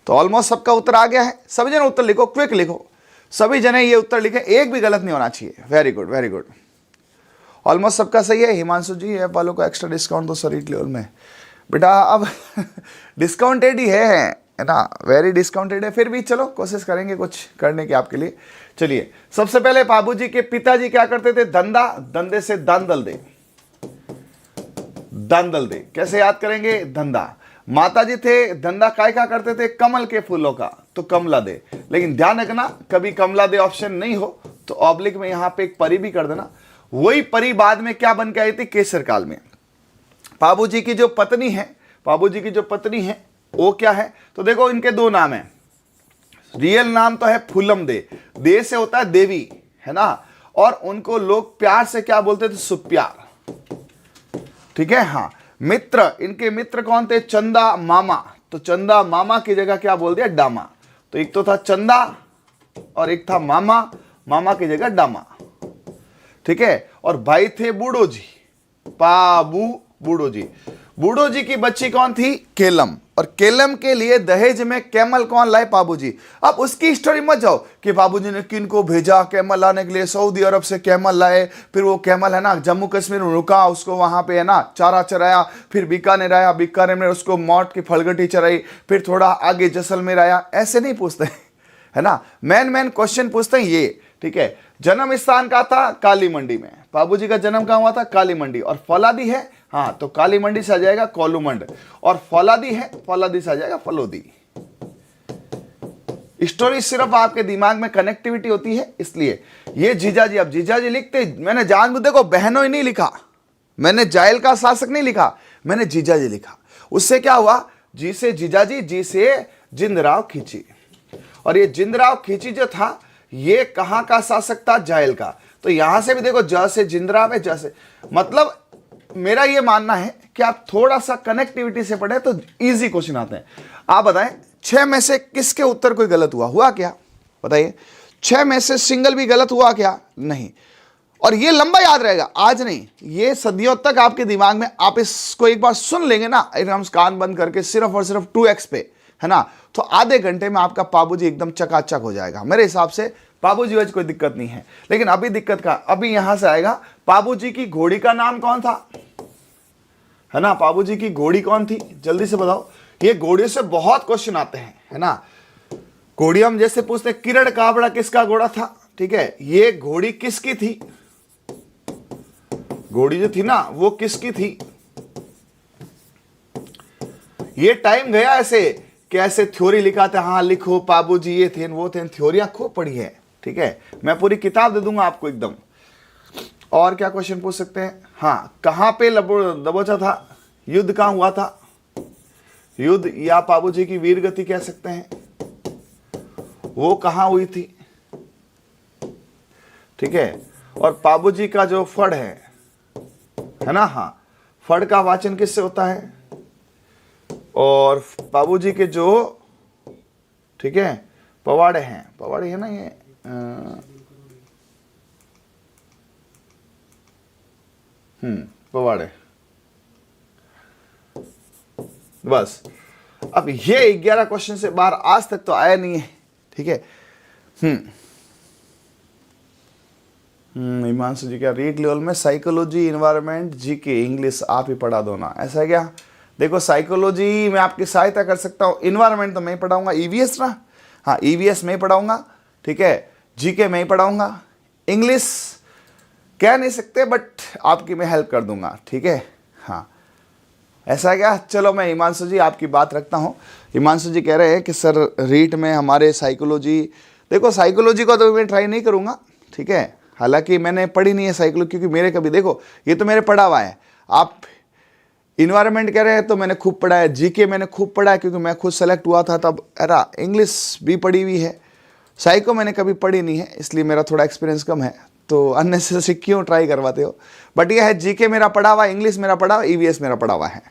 तो ऑलमोस्ट सबका उत्तर आ गया है। सभी जन उत्तर लिखो, क्विक लिखो, सभी जने ये उत्तर लिखे, एक भी गलत नहीं होना चाहिए। Very good, very good. Almost सबका सही है। हिमांशु जी, ऐप वालों को एक्स्ट्रा डिस्काउंट तो सर लेवल में बेटा अब डिस्काउंटेड ही है ना, वेरी डिस्काउंटेड है। फिर भी चलो कोशिश करेंगे कुछ करने की आपके लिए। चलिए, सबसे पहले बाबूजी के पिताजी क्या करते थे? धंधा, धंधे से दांदल दे, दांदल दे। कैसे याद करेंगे? धंधा। माताजी थे, धंधा काय का करते थे? कमल के फूलों का, तो कमला दे। लेकिन ध्यान रखना, कभी कमला दे ऑप्शन नहीं हो तो ऑब्लिक में यहां पे एक परी भी कर देना। वही परी बाद में क्या बन के आई थी? केसर काल में। बाबूजी की जो पत्नी है, बाबूजी की जो पत्नी है वो क्या है? तो देखो, इनके 2 नाम है। रियल नाम तो है फूलम दे, दे से होता है देवी, है ना। और उनको लोग प्यार से क्या बोलते थे? सुप्यार। ठीक है, हाँ। मित्र, इनके मित्र कौन थे? चंदा मामा। तो चंदा मामा की जगह क्या बोल दिया? डामा। तो एक तो था चंदा और एक था मामा, मामा की जगह डामा। ठीक है, और भाई थे बूढ़ो जी, पाबू बूढ़ो जी। बूढ़ो जी की बच्ची कौन थी? केलम। और केलम के लिए दहेज में कैमल कौन लाए? बाबूजी। अब उसकी स्टोरी मत जाओ कि बाबूजी ने किन को भेजा कैमल लाने के लिए। सऊदी अरब से कैमल लाए, फिर वो कैमल है ना जम्मू कश्मीर में रुका, उसको वहां पे है ना चारा चराया, फिर बीकानेर आया, बीकानेर में उसको मौत की फलगटी चराई, फिर थोड़ा आगे जैसलमेर आया। ऐसे नहीं पूछते है ना, मेन क्वेश्चन पूछते हैं ये। ठीक है, जन्म स्थान का था काली मंडी में, बाबूजी का जन्म कहाँ हुआ था? काली मंडी। और फौलादी है, हाँ, तो काली मंडी से आ जाएगा कोलूमंड, और फौलादी है, फौलादी से आ जाएगा फलोदी। स्टोरी सिर्फ आपके दिमाग में कनेक्टिविटी होती है, इसलिए ये जीजाजी। अब जीजाजी लिखते, मैंने जानबूझ देखो बहनों ही नहीं लिखा, मैंने जायल का शासक नहीं लिखा, मैंने जीजाजी लिखा। उससे क्या हुआ? जी से जीजाजी, जी से जिंदराव खींची। और ये जिंदराव खींची जो था, ये कहां का शासक था? जायल का। तो यहां से भी देखो ज से जिंदरा में ज से, मतलब मेरा ये मानना है कि आप थोड़ा सा कनेक्टिविटी से पढ़े तो इजी क्वेश्चन आते हैं। आप बताएं 6 में से किसके उत्तर कोई गलत हुआ क्या? बताइए 6 में से सिंगल भी गलत हुआ क्या? नहीं। और ये लंबा याद रहेगा, आज नहीं, ये सदियों तक आपके दिमाग में, आप इसको एक बार सुन लेंगे ना एकदम कान बंद करके सिर्फ और सिर्फ 2x पे, है ना, तो आधे घंटे में आपका पाबूजी एकदम चकाचक हो जाएगा। मेरे हिसाब से पाबूजी वजह कोई दिक्कत नहीं है। लेकिन अभी दिक्कत का, अभी यहां से आएगा, पाबूजी की घोड़ी का नाम कौन था, है ना, पाबूजी की घोड़ी कौन थी, जल्दी से बताओ। ये घोड़ियों से बहुत क्वेश्चन आते हैं, है ना। घोड़ी हम जैसे पूछते हैं किरण काबड़ा किसका घोड़ा था, ठीक है, ये घोड़ी किसकी थी, घोड़ी जो थी ना वो किसकी थी। ये टाइम गया ऐसे कि ऐसे थ्योरी लिखा था, हाँ लिखो पाबूजी ये थे वो थे, थ्योरियां खूब पढ़ी है, ठीक है, मैं पूरी किताब दे दूंगा आपको एकदम। और क्या क्वेश्चन पूछ सकते हैं, हाँ कहां पे दबोचा था, युद्ध कहां हुआ था, युद्ध या पाबूजी की वीर गति कह सकते हैं, वो कहां हुई थी, ठीक है। और पाबूजी का जो फड़ है ना, हाँ फड़ का वाचन किससे होता है, और पाबूजी के जो, ठीक है, पवाड़े हैं, पवाड़े है ना ये, पवाड़े, बस। अब ये 11 क्वेश्चन से बाहर आज तक तो आया नहीं है, ठीक है। हिमांशु जी क्या रीड लेवल में साइकोलॉजी, इन्वायरमेंट, जीके, इंग्लिश आप ही पढ़ा दो ना, ऐसा क्या? देखो साइकोलॉजी में आपकी सहायता कर सकता हूँ, इन्वायरमेंट तो मैं ही पढ़ाऊंगा, ईवीएस ना, हाँ ईवीएस में ही पढ़ाऊंगा, ठीक है, जीके में ही पढ़ाऊंगा, इंग्लिश कह नहीं सकते बट आपकी मैं हेल्प कर दूंगा, ठीक है, हाँ ऐसा क्या? चलो मैं हिमांशु जी आपकी बात रखता हूँ। हिमांशु जी कह रहे हैं कि सर रीट में हमारे साइकोलॉजी, देखो साइकोलॉजी को तो मैं ट्राई नहीं करूँगा, ठीक है, हालांकि मैंने पढ़ी नहीं है साइकोलॉजी, क्योंकि मेरे कभी, देखो ये तो मेरे पढ़ा हुआ है, आप इन्वायरमेंट कह रहे हैं तो मैंने खूब पढ़ा है, जीके मैंने खूब पढ़ा है क्योंकि मैं खुद सेलेक्ट हुआ था तब, एरा इंग्लिश भी पढ़ी हुई है, साइको मैंने कभी पढ़ी नहीं है इसलिए मेरा थोड़ा एक्सपीरियंस कम है, तो अननेसेसरी क्यों ट्राई करवाते हो। बट यह है जीके मेरा पढ़ा हुआ, इंग्लिश मेरा पढ़ा हुआ, ईवीएस मेरा पढ़ा हुआ है।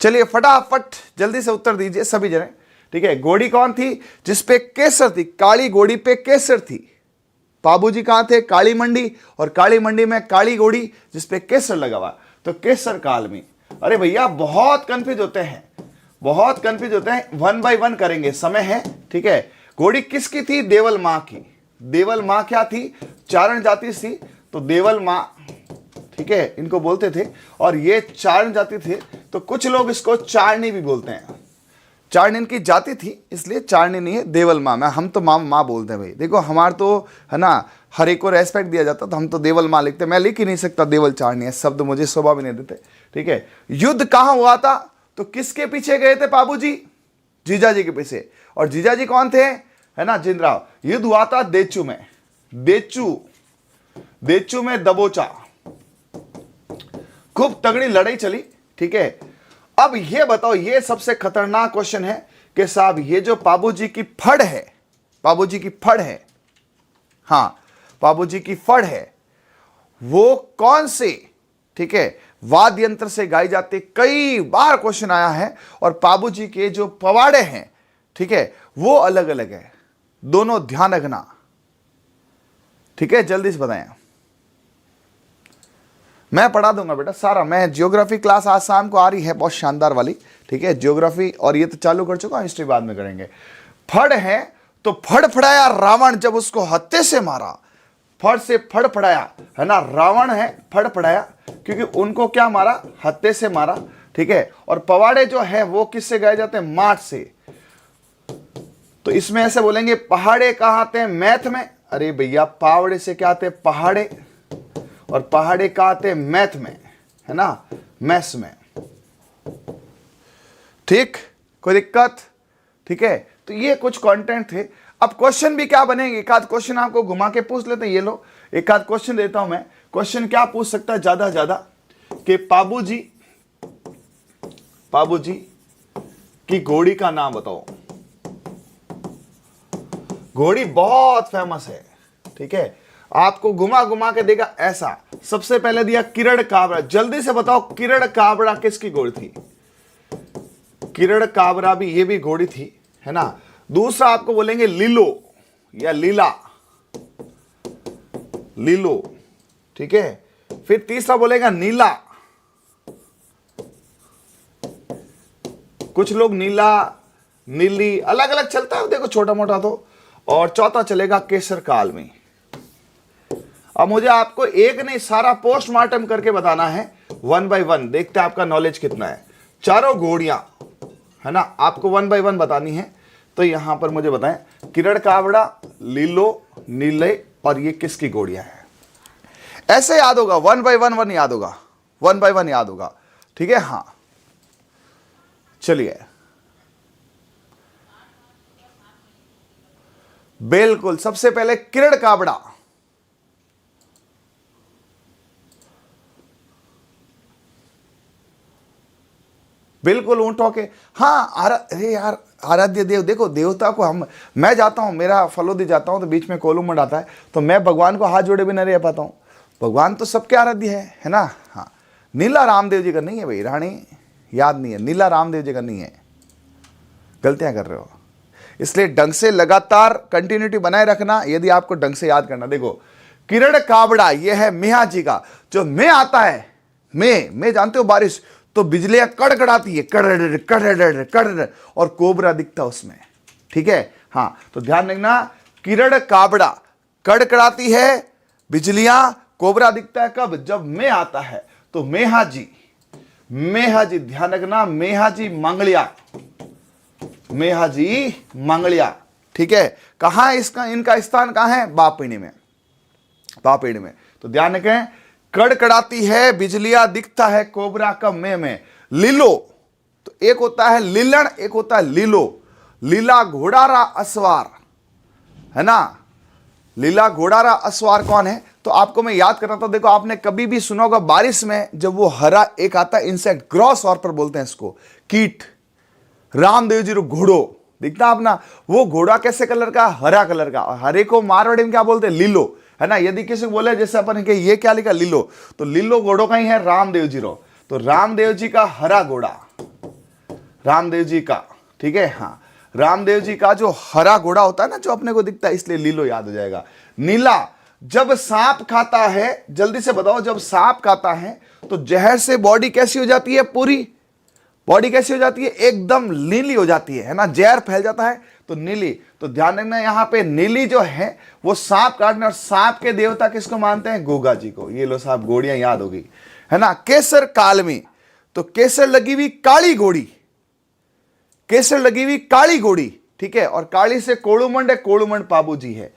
चलिए फटाफट जल्दी से उत्तर दीजिए सभी जने, ठीक है। घोड़ी कौन थी जिसपे केसर थी, काली घोड़ी पे केसर थी। पाबूजी कहां थे, काली मंडी, और काली मंडी में काली घोड़ी जिसपे केसर लगा हुआ, तो केसर काल में। अरे भैया बहुत कंफ्यूज होते हैं, बहुत कंफ्यूज होते हैं, 1 बाय 1 करेंगे, समय है, ठीक है। घोड़ी किसकी थी, देवल मां की। देवल मां क्या थी, चारण जाति थी, तो देवल मां, ठीक है, इनको बोलते थे, और ये चारण जाति थे, तो कुछ लोग इसको चारणी भी बोलते हैं। चारणी इनकी जाति थी इसलिए चारणी नहीं है, देवल माँ में, हम तो माँ बोलते हैं भाई। देखो हमारे तो है ना हर एक को रेस्पेक्ट दिया जाता, तो हम तो देवल माँ लिखते, मैं लिख ही नहीं सकता देवल चारणी है शब्द, मुझे शोभा भी नहीं देते, ठीक है। युद्ध कहाँ हुआ था, तो किसके पीछे गए थे पाबूजी, जीजाजी के पीछे, और जीजाजी कौन थे, है ना जिंदराव। युद्ध हुआ था देचू में, देचू में दबोचा, खूब तगड़ी लड़ाई चली, ठीक है। अब ये बताओ, ये सबसे खतरनाक क्वेश्चन है कि साहब ये जो पाबूजी की फड़ है, पाबूजी की फड़ है, हाँ पाबूजी की फड़ है, वो कौन से, ठीक है, वाद्य यंत्र से गाई जाती, कई बार क्वेश्चन आया है। और पाबूजी के जो पवाड़े हैं, ठीक है, वो अलग अलग है, दोनों ध्यान रखना, ठीक है, जल्दी से बताएं। मैं पढ़ा दूंगा बेटा सारा, मैं ज्योग्राफी क्लास आज शाम को आ रही है, बहुत शानदार वाली, ठीक है, ज्योग्राफी, और ये तो चालू कर चुका हूं, हिस्ट्री बाद में करेंगे। फड़ है तो फड़फड़ाया रावण, जब उसको हत्थे से मारा, फड़ से फड़फड़ाया, है ना, रावण है फड़फड़ाया, क्योंकि उनको क्या मारा, हत्थे से मारा, ठीक है। और पवाड़े जो है वो किससे गाए जाते हैं, माठ से, तो इसमें ऐसे बोलेंगे पहाड़े कहाँ आते हैं, मैथ में, अरे भैया पावड़े से क्या आते हैं, पहाड़े, और पहाड़े कहाँ आते हैं, मैथ में, है ना, मैथ्स में, ठीक, कोई दिक्कत, ठीक है। तो ये कुछ कंटेंट थे। अब क्वेश्चन भी क्या बनेंगे, एक आध क्वेश्चन आपको घुमा के पूछ लेते हैं, ये लो एक आध क्वेश्चन देता हूं मैं। क्वेश्चन क्या पूछ सकता है ज्यादा ज्यादा, कि पाबूजी की घोड़ी का नाम बताओ। घोड़ी बहुत फेमस है, ठीक है, आपको घुमा घुमा के देगा ऐसा। सबसे पहले दिया किरण काबरा, जल्दी से बताओ किरण काबरा किसकी घोड़ी थी? किरण काबरा भी, ये भी घोड़ी थी, है ना। दूसरा आपको बोलेंगे लीलो या लीला, लीलो, ठीक है। फिर तीसरा बोलेगा नीला, कुछ लोग नीला, नीली, अलग अलग चलता है देखो, छोटा मोटा तो। और चौथा चलेगा केसर काल में। अब मुझे आपको एक नहीं, सारा पोस्टमार्टम करके बताना है, 1 बाय 1। देखते हैं आपका नॉलेज कितना है। चारों घोड़ियां, है ना, आपको 1 बाय 1 बतानी है। तो यहां पर मुझे बताएं, किरण कावड़ा, लीलो, नीले, और ये किसकी घोड़ियां हैं? ऐसे याद होगा, 1 बाय 1 याद होगा, 1 बाय 1 याद होगा, ठीक है। हाँ चलिए, बिल्कुल, सबसे पहले किरण काबड़ा, बिल्कुल ऊंटों के। हाँ अरे यार, आराध्य देव, देखो देवता को मैं जाता हूं, मेरा फलोदी जाता हूं तो बीच में कोलूमंड आता है, तो मैं भगवान को हाथ जोड़े भी नहीं रह पाता हूं। भगवान तो सबके आराध्य है ना। हाँ, नीला रामदेव जी का नहीं है भाई, रानी याद नहीं है, नीला रामदेव जी का नहीं है, गलतियां कर रहे हो। इसलिए ढंग से लगातार कंटिन्यूटी बनाए रखना, यदि आपको ढंग से याद करना। देखो किरण काबड़ा, ये है मेहा जी का। जो मे आता है, मे जानते हो बारिश, तो बिजलियां कड़कड़ाती है, कड़ कड़ कड़, और कोबरा दिखता उसमें, ठीक है। हाँ, तो ध्यान रखना, किरण काबड़ा, कड़कड़ाती है बिजलियां, कोबरा दिखता है कब? जब मे आता है। तो मेहा जी, मेहा जी, ध्यान रखना, मेहा जी मंगलिया, मेहा जी मंगलिया, ठीक है। कहां है इसका, इनका स्थान कहां है? बापीणी में, बापीणी में। तो ध्यान रखें, कड़कड़ाती है बिजलियां, दिखता है कोबरा कब? में। लीलो, तो एक होता है लीलन, एक होता है लीलो। लीला घोड़ारा असवार, है ना। लीला घोड़ारा असवार कौन है? तो आपको मैं याद कर रहा था, देखो आपने कभी भी सुना होगा बारिश में जब वो हरा एक आता है इंसेक्ट, ग्रॉस और पर बोलते हैं इसको, कीट, रामदेव जी घोड़ो दिखता अपना, वो घोड़ा कैसे कलर का? हरा कलर का। हरे को मारवाड़ी में क्या बोलते हैं? लीलो, है ना। यदि किसी को बोले जैसे अपन के ये क्या लिखा? लीलो, तो लीलो घोड़ो का ही है रामदेव जी रो, तो रामदेव जी का हरा घोड़ा, रामदेव जी का, ठीक है। हाँ, रामदेव जी का जो हरा घोड़ा होता है ना, जो अपने को दिखता है, इसलिए लीलो याद हो जाएगा। नीला, जब सांप खाता है, जल्दी से बताओ, जब सांप खाता है तो जहर से बॉडी कैसी हो जाती है? पूरी बॉडी कैसी हो जाती है? एकदम नीली हो जाती है ना, जहर फैल जाता है तो नीली। तो ध्यान रखना, यहां पे नीली जो है वो सांप काटने, और सांप के देवता किसको मानते हैं? गोगा जी को। ये लो साहब, घोड़ियां याद होगी, है ना। केसर काल में, तो केसर लगी हुई काली घोड़ी, केसर लगी हुई काली घोड़ी, ठीक है। और काली से कोड़ूमंड है, कोड़ूमंड पाबू जी है।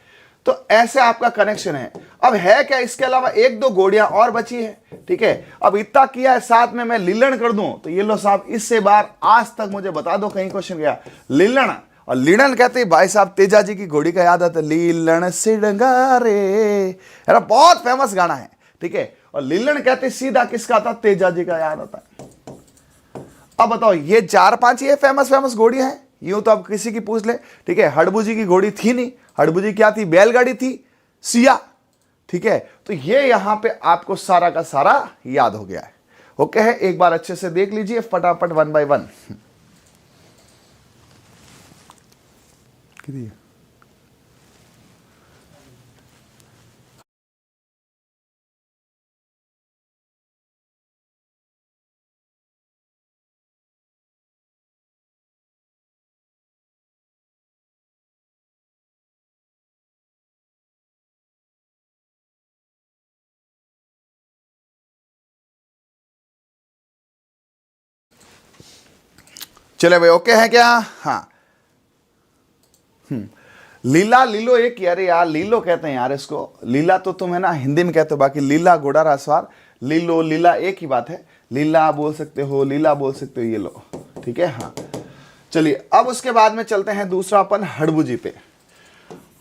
तो ऐसे आपका कनेक्शन है। अब है क्या इसके अलावा? एक दो घोड़ियां और बची है, ठीक है। अब इतना किया है, साथ में मैं लीलन कर दूं, तो ये लो साहब, इससे बार आज तक मुझे बता दो, कहीं क्वेश्चन गया लीलन। और लीलन कहते हैं भाई साहब, तेजा जी की घोड़ी का याद आता है, लीलन सिडंगारे, है ना, बहुत फेमस गाना है, ठीक है। और लीलन कहते सीधा किसका आता? तेजा जी का याद आता है। अब बताओ, ये 4-5 ये फेमस घोड़ियां हैं, यूं तो अब किसी की पूछ ले, ठीक है। हड़बू जी की घोड़ी थी नहीं, हड़बू जी क्या थी? बैलगाड़ी थी, सिया, ठीक है। तो ये यहां पे आपको सारा का सारा याद हो गया है, ओके है। एक बार अच्छे से देख लीजिए फटाफट 1 बाय 1। चले भाई, ओके है क्या? हाँ, लीला, लीलो एक, अरे यार लीलो कहते हैं यार इसको, लीला तो तुम है ना हिंदी में कहते हो, बाकी लीला घोड़ा रासवार, लीलो लीला एक ही बात है। लीला बोल सकते हो, लीला बोल सकते हो, ये लो, ठीक है। हाँ चलिए, अब उसके बाद में चलते हैं दूसरा अपन हड़बूजी पे।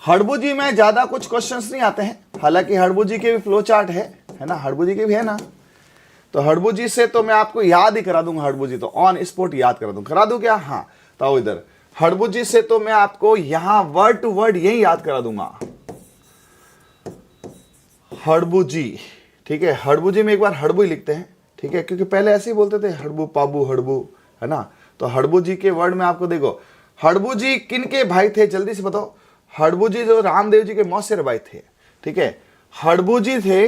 हड़बूजी में ज्यादा कुछ क्वेश्चंस नहीं आते हैं, हालांकि हड़बूजी के भी फ्लो चार्ट है ना, हड़बूजी के भी है ना। तो हड़बूजी से तो मैं आपको याद ही करा दूंगा, हड़बूजी तो ऑन स्पॉट याद करा दूं क्या? हाँ, तो इधर हड़बूजी से तो मैं आपको यहां वर्ड टू वर्ड यही याद करा दूंगा, हड़बुजी, ठीक है। हड़बुजी में एक बार हड़बू ही लिखते हैं, ठीक है, क्योंकि पहले ऐसे ही बोलते थे हड़बू पाबू हड़बू, है ना। तो हड़बूजी के वर्ड में आपको देखो, हड़बूजी किन के भाई थे, जल्दी से बताओ। हड़बूजी जो रामदेव जी के मौसेर भाई थे, ठीक है। हड़बूजी थे,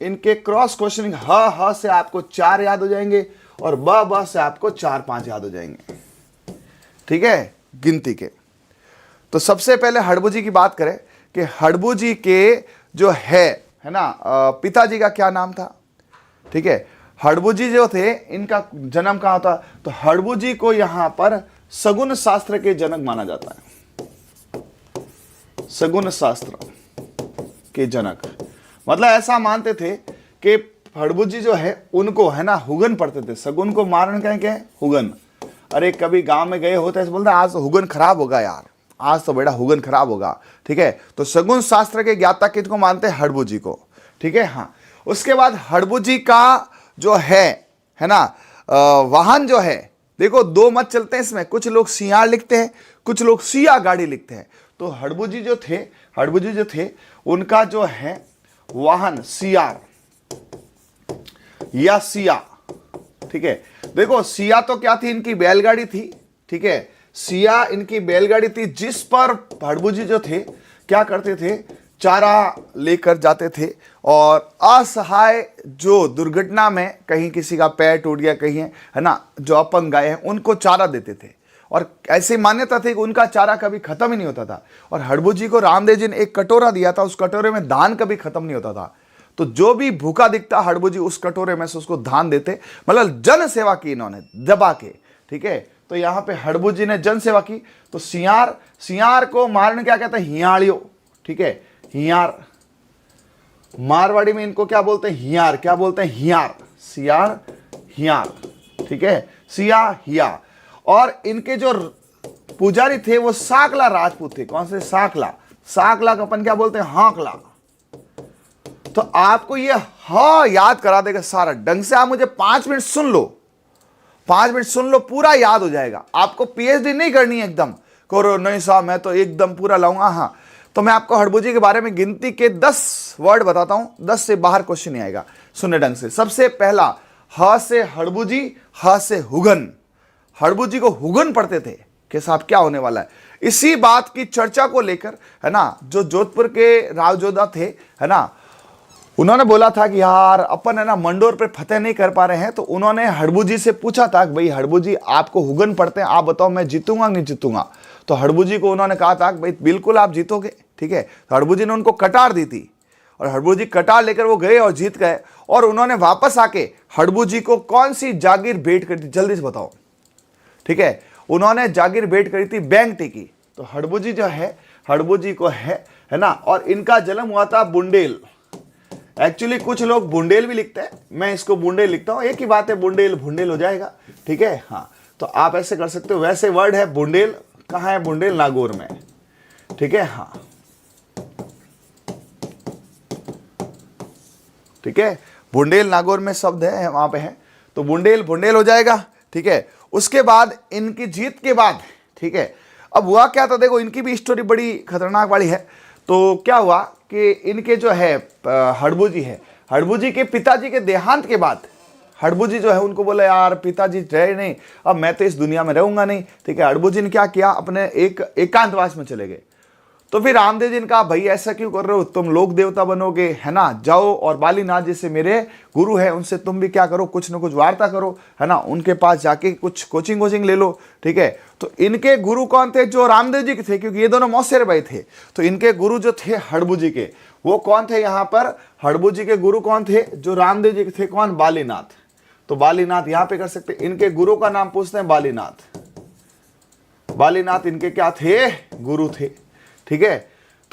इनके क्रॉस क्वेश्चनिंग ह से आपको 4 याद हो जाएंगे और ब से आपको 4-5 याद हो जाएंगे, ठीक है, गिनती के। तो सबसे पहले हड़बूजी की बात करें कि हड़बूजी के जो है ना, पिताजी का क्या नाम था, ठीक है। हड़बूजी जो थे, इनका जन्म कहाँ था, तो हड़बूजी को यहां पर सगुन शास्त्र के जनक माना जाता है। सगुन शास्त्र के जनक मतलब ऐसा मानते थे कि हड़बूजी जो है उनको, है ना, हुगन पढ़ते थे। सगुन को मारन कहेंगे हुगन। अरे कभी गांव में गए होते ऐसे बोलते आज तो हुगन खराब होगा यार, आज तो बेटा हुगन खराब होगा, ठीक है। तो सगुन शास्त्र के ज्ञाता किसको मानते हैं, हड़बूजी को, ठीक है। हाँ, उसके बाद हड़बूजी का जो है ना, वाहन जो है, देखो 2 मत चलते हैं इसमें, कुछ लोग सियार लिखते हैं, कुछ लोग सिया गाड़ी लिखते हैं। तो हड़बूजी जो थे उनका जो है वाहन सियार या सिया, ठीक है। देखो सिया तो क्या थी, इनकी बैलगाड़ी थी, ठीक है। सिया इनकी बैलगाड़ी थी जिस पर हड़बूजी जो थे क्या करते थे, चारा लेकर जाते थे और असहाय जो दुर्घटना में कहीं किसी का पैर टूट गया, कहीं है ना, जो अपंग गाय हैं उनको चारा देते थे। और ऐसी मान्यता थी कि उनका चारा कभी खत्म ही नहीं होता था। और हड़बूजी को रामदेव जी ने एक कटोरा दिया था, उस कटोरे में धान कभी खत्म नहीं होता था। तो जो भी भूखा दिखता हड़बूजी उस कटोरे में से उसको धान देते, मतलब जन सेवा की इन्होंने दबा के, ठीक है। तो यहाँ पे हड़बूजी ने जन सेवा की। तो सियार को मारने क्या कहते हैं, हियाड़ियो, ठीक है। हियार, मारवाड़ी में इनको क्या बोलते हैं, हियार, क्या बोलते हैं, हियार, सियार हियार, ठीक है, सिया हिया। और इनके जो पुजारी थे वो साकला राजपूत थे। कौन से, साकला का अपन क्या बोलते हैं, हाकला। तो आपको ये हाँ याद करा देगा सारा ढंग से। आप मुझे 5 मिनट सुन लो, 5 मिनट सुन लो, पूरा याद हो जाएगा। आपको पीएचडी नहीं करनी है एकदम, करो नहीं साहब मैं तो एकदम पूरा लाऊंगा। हाँ, तो मैं आपको हड़बूजी के बारे में गिनती के 10 वर्ड बताता हूं, 10 से बाहर क्वेश्चन नहीं आएगा, सुनने ढंग से। सबसे पहला, ह से हड़बूजी, ह से हुगन। हड़बूजी को हुगन पढ़ते थे कि साहब क्या होने वाला है। इसी बात की चर्चा को लेकर, है ना, जो जोधपुर के राव जोधा थे, है ना, उन्होंने बोला था कि यार अपन, है ना, मंडोर पे फतेह नहीं कर पा रहे हैं। तो उन्होंने हड़बूजी से पूछा था कि भाई हड़बूजी आपको हुगन पढ़ते हैं, आप बताओ मैं जीतूंगा नहीं जीतूंगा। तो हड़बूजी को उन्होंने कहा था कि भाई बिल्कुल आप जीतोगे, ठीक है। तो हड़बूजी ने उनको कटार दी थी और हड़बूजी कटार लेकर वो गए और जीत गए। और उन्होंने वापस आके हड़बूजी को कौन सी जागीर भेंट करी थी, जल्दी से बताओ, ठीक है। उन्होंने जागीर भेंट करी थी बैंगटी की। तो हड़बूजी जो है, हड़बूजी को है ना, और इनका जन्म हुआ था बुंडेल। एक्चुअली कुछ लोग बुंडेल भी लिखते हैं, मैं इसको बुंडेल लिखता हूं, एक ही बात है, बुंडेल भुंडेल हो जाएगा, ठीक है। हाँ, तो आप ऐसे कर सकते हो। वैसे वर्ड है बुंडेल, कहाँ है बुंडेल, नागौर में, ठीक है। हाँ, ठीक है, बुंडेल नागौर में शब्द है, वहां पे है। तो बुंडेल भुंडेल हो जाएगा, ठीक है। उसके बाद इनकी जीत के बाद, ठीक है, अब हुआ क्या था, देखो इनकी भी स्टोरी बड़ी खतरनाक वाली है। तो क्या हुआ कि इनके जो है हड़बूजी है, हड़बूजी के पिताजी के देहांत के बाद हड़बूजी जो है उनको बोला यार पिताजी रहे नहीं, अब मैं तो इस दुनिया में रहूंगा नहीं, ठीक है। हड़बूजी ने क्या किया, अपने एक एकांतवास में चले गए। तो फिर रामदेव जी ने कहा भाई ऐसा क्यों कर रहे हो, तुम लोक देवता बनोगे, है ना, जाओ और बालीनाथ जैसे मेरे गुरु है उनसे तुम भी क्या करो, कुछ ना कुछ वार्ता करो, है ना, उनके पास जाके कुछ कोचिंग वोचिंग ले लो, ठीक है। तो इनके गुरु कौन थे, जो रामदेव जी के थे, क्योंकि ये दोनों मौसेर भाई थे। तो इनके गुरु जो थे हड़बूजी के, वो कौन थे, यहाँ पर हड़बूजी के गुरु कौन थे, जो रामदेव जी के थे, कौन, बालीनाथ। तो बालीनाथ यहां पे कर सकते, इनके गुरु का नाम पूछते हैं बालीनाथ। बालीनाथ इनके क्या थे, गुरु थे, ठीक है।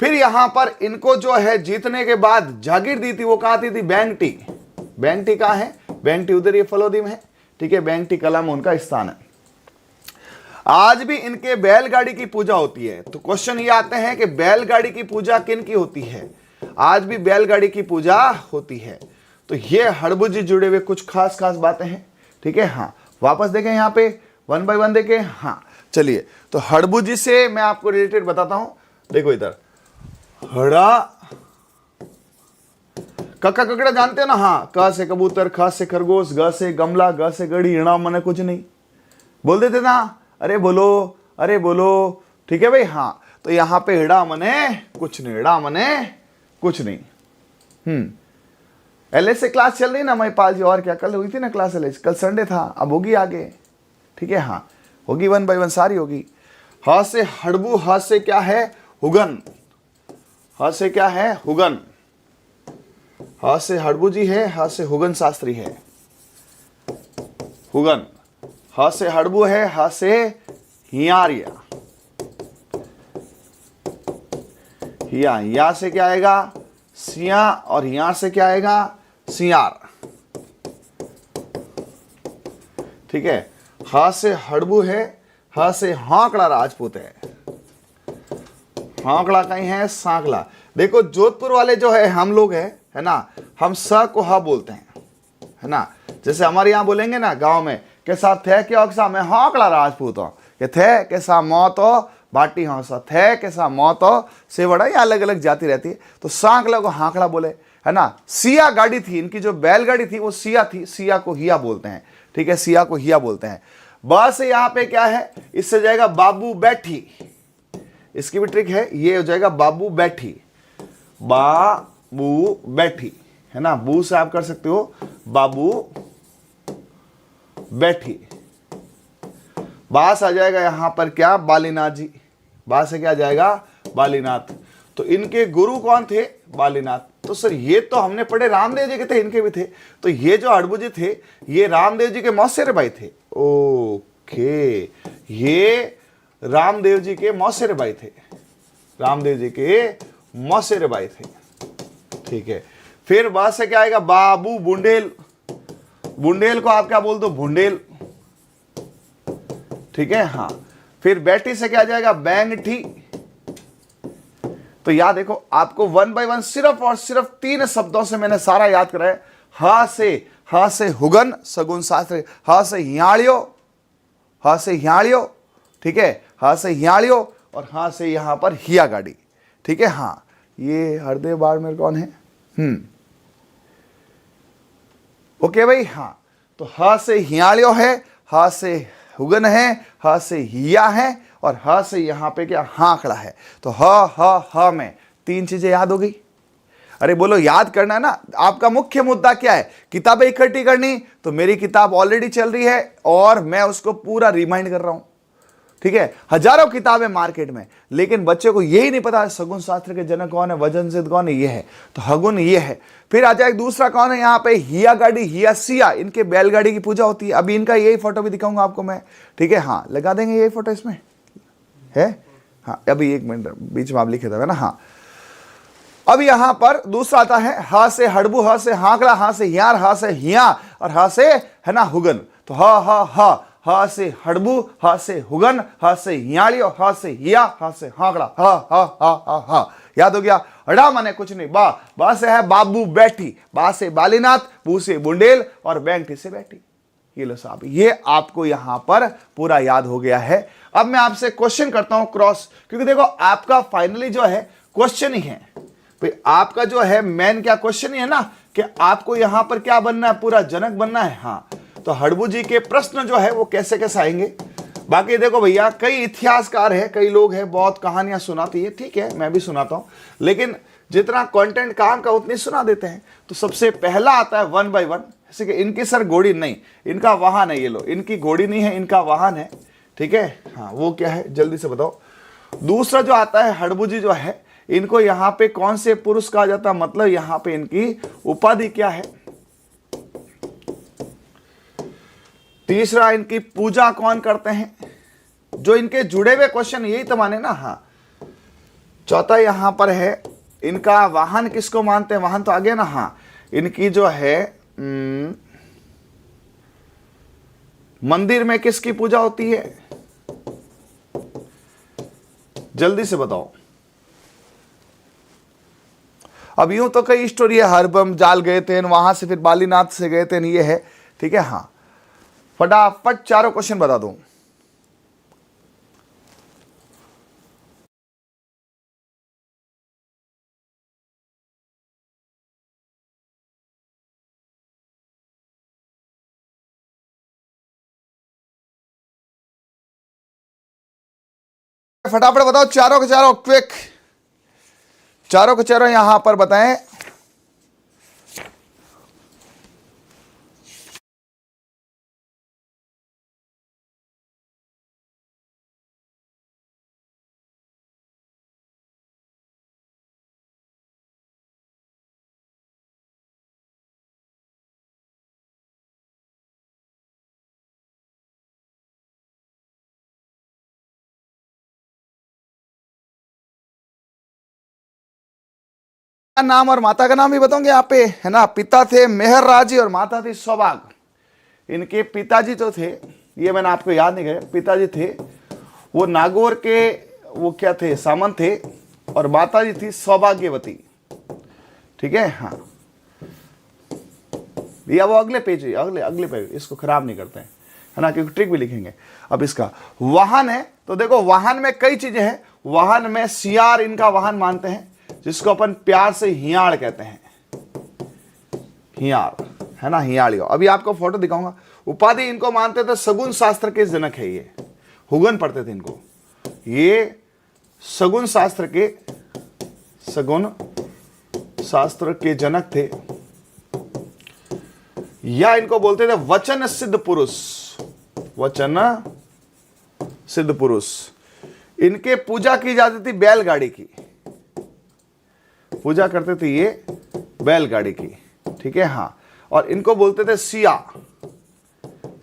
फिर यहां पर इनको जो है जीतने के बाद जागीर दी थी, वो कहा थी बैंगटी। बैंगटी कहां है, बैंगटी उधर ये फलोदी में है, ठीक है। बैंगटी कला में उनका स्थान है। आज भी इनके बैलगाड़ी की पूजा होती है। तो क्वेश्चन ये आते हैं कि बैलगाड़ी की पूजा किन की होती है, आज भी बैलगाड़ी की पूजा होती है। तो ये हड़बूजी जुड़े हुए कुछ खास खास बातें हैं, ठीक है। हाँ, वापस देखें यहाँ पे 1 बाय 1 देखें। हाँ, चलिए, तो हड़बूजी से मैं आपको रिलेटेड बताता हूं। देखो इधर, हड़ा कक्का ककड़ा जानते हो ना? हाँ, क से कबूतर, ख से खरगोश, ग से गमला, ग से गड़ी, ऋणा मने कुछ नहीं बोल देते ना, अरे बोलो, अरे बोलो, ठीक है भाई। हाँ, तो यहां पे हिड़ा मने कुछ नहीं, हिड़ा मने कुछ नहीं। एलएस से क्लास चल रही ना महिपाल जी, और क्या कल हुई थी ना क्लास एलएस, कल संडे था, अब होगी आगे, ठीक है। हाँ, होगी 1 बाय 1 सारी होगी। ह से हड़बू, ह से क्या है? हुगन। ह से क्या है? हुगन। ह से हड़बू जी है, ह से हुगन शास्त्री है, हुगन। ह से हड़बू है, ह से हियारिया, हिया। या से क्या आएगा? सिया, और हियार से क्या आएगा? सियार, ठीक है। ह से हड़बू है, ह से हाकड़ा राजपूत है, हाकड़ा कहीं है, सांकला। देखो जोधपुर वाले जो है हम लोग है ना, हम स को ह बोलते हैं, है ना। जैसे हमारे यहाँ बोलेंगे ना गांव में के साथ थे के अक्सा मैं हाकड़ा राजपूत हूँ, के थे के सा मौत हो बाटी हौसा, थे के सा मौत हो से बड़ा, ये अलग अलग जाति रहती है। तो सांकला को हाकड़ा बोले, है ना। सिया गाड़ी थी इनकी, जो बैलगाड़ी थी वो सिया थी, सिया को हिया बोलते हैं, ठीक है, सिया को हिया बोलते हैं। बस यहाँ पे क्या है, इससे जाएगा बाबू बैठी, इसकी भी ट्रिक है, ये हो जाएगा बाबू बैठी, बाबू बैठी, है ना। बू से आप कर सकते हो बाबू बैठी। बास आ जाएगा यहां पर क्या? बालीनाथ जी। बास से क्या आ जाएगा? बालीनाथ। तो इनके गुरु कौन थे? बालीनाथ। तो सर ये तो हमने पढ़े रामदेव जी के थे, इनके भी थे। तो ये जो हड़बू जी थे ये रामदेव जी के मौसेरे भाई थे। ओके, ये रामदेव जी के मौसेरे भाई थे, रामदेव जी के मौसेरे भाई थे, ठीक है। फिर बात से क्या आएगा? बाबू बुंडेल। बुंडेल को आप क्या बोल दो? भुंडेल, ठीक है। हाँ, फिर बैठी से क्या आ जाएगा? बैंगठी। तो याद देखो, आपको 1 बाय 1 सिर्फ और सिर्फ 3 शब्दों से मैंने सारा याद कराया। ह से हुगन सगुन शास्त्री, ह से हियाड़ियो, ह से हियाड़ियो, ठीक है, ह से हियाड़ियो, और ह से यहां पर हिया गाड़ी, ठीक है। हाँ, ये हरदेव बाड़मेर कौन है? ओके भाई। हाँ, तो ह से हियाड़ियो है, ह से हुगन है, ह से हिया है, और ह से यहां पे क्या? हाकड़ा है। तो ह में 3 चीजें याद हो गई। अरे बोलो, याद करना है ना। आपका मुख्य मुद्दा क्या है? किताबें इकट्ठी करनी। तो मेरी किताब ऑलरेडी चल रही है और मैं उसको पूरा रिमाइंड कर रहा हूं, ठीक है। हजारों किताबें मार्केट में, लेकिन बच्चे को यही नहीं पता सगुन शास्त्र के जनक कौन है, वजन सिद्ध कौन है, ये है। तो हगुन ये है। फिर आ जाए दूसरा कौन है यहाँ पे? हिया गाड़ी, हिया सिया, इनके बैलगाड़ी की पूजा होती है। अभी इनका यही फोटो भी दिखाऊंगा आपको मैं, ठीक है। हाँ, लगा देंगे यही फोटो इसमें है। हाँ, अभी 1 मिनट बीच में आप लिखे थे ना। हाँ, अब यहां पर दूसरा आता है ह से हड़बू, ह से हाकड़ा, ह से हियार, ह से हिया, और ह से है ना हुगन। तो ह से हड़बू, ह से हुगन, ह से हियाड़ियो, ह से हिया, ह से हाकड़ा, ह। याद हो गया? अड़ा माने कुछ नहीं, बा से है बाबू बैठी, बा से बालीनाथ, बू से बुंडेल, और बैंठी से बैठी। ये लो साहब, ये आपको यहां पर पूरा याद हो गया है। अब मैं आपसे क्वेश्चन करता हूं क्रॉस, क्योंकि देखो आपका फाइनली जो है क्वेश्चन ही है भाई। आपका जो है मेन क्या क्वेश्चन ही है ना, कि आपको यहां पर क्या बनना है? पूरा जनक बनना है। हाँ, तो हड़बू जी के प्रश्न जो है वो कैसे कैसे आएंगे। बाकी देखो भैया, कई इतिहासकार है, कई लोग हैं, बहुत कहानियां सुनाती है, ठीक है, मैं भी सुनाता हूं, लेकिन जितना कंटेंट काम का उतनी सुना देते हैं। तो सबसे पहला आता है 1 बाय 1। जैसे कि इनकी सर घोड़ी नहीं, इनका वाहन है, ये लो, इनकी घोड़ी नहीं है, इनका वाहन है, ठीक है। हाँ, वो क्या है जल्दी से बताओ। दूसरा जो आता है हड़बू जी जो है, इनको यहां पे कौन से पुरुष कहा जाता है, मतलब यहां पे इनकी उपाधि क्या है। तीसरा, इनकी पूजा कौन करते हैं, जो इनके जुड़े हुए क्वेश्चन यही तो माने ना। हाँ, चौथा यहां पर है इनका वाहन किसको मानते हैं, वाहन तो आ गया ना। हाँ, इनकी जो है मंदिर में किसकी पूजा होती है, जल्दी से बताओ। अब यूं तो कई स्टोरी है, हरबम जाल गए थे, वहां से फिर बालीनाथ से गए थे, ये है, ठीक है। हाँ, फटाफट चारों क्वेश्चन बता दूं। फटाफट बताओ, चारों के चारों क्विक, चारों के चारों यहां पर बताएं। नाम और माता का नाम भी बताओगे यहाँ पे, है ना। पिता थे मेहर राजी और माता थी सौभाग। इनके पिताजी जो थे, ये मैंने आपको याद नहीं किया, पिताजी थे वो नागौर के, वो क्या थे, सामंत थे, और माता जी थी सौभाग्यवती। ठीक है, हाँ, या वो अगले पेज, अगले पेज, इसको खराब नहीं करते हैं, है ना, क्योंकि ट्रिक भी लिखेंगे। अब इसका वाहन है, तो देखो वाहन में कई चीजें हैं। वाहन में सियार इनका वाहन मानते हैं, जिसको अपन प्यार से हियाड़ कहते हैं, हियाड़, है ना, हियाड़ियों। अभी आपको फोटो दिखाऊंगा। उपाधि इनको मानते थे सगुन शास्त्र के जनक है, ये हुगन पढ़ते थे इनको, ये सगुन शास्त्र के जनक थे, या इनको बोलते थे वचन सिद्ध पुरुष, वचन सिद्ध पुरुष। इनके पूजा की जाती थी बैलगाड़ी की, पूजा करते थे ये बैलगाड़ी की। ठीक है, हाँ, और इनको बोलते थे सिया।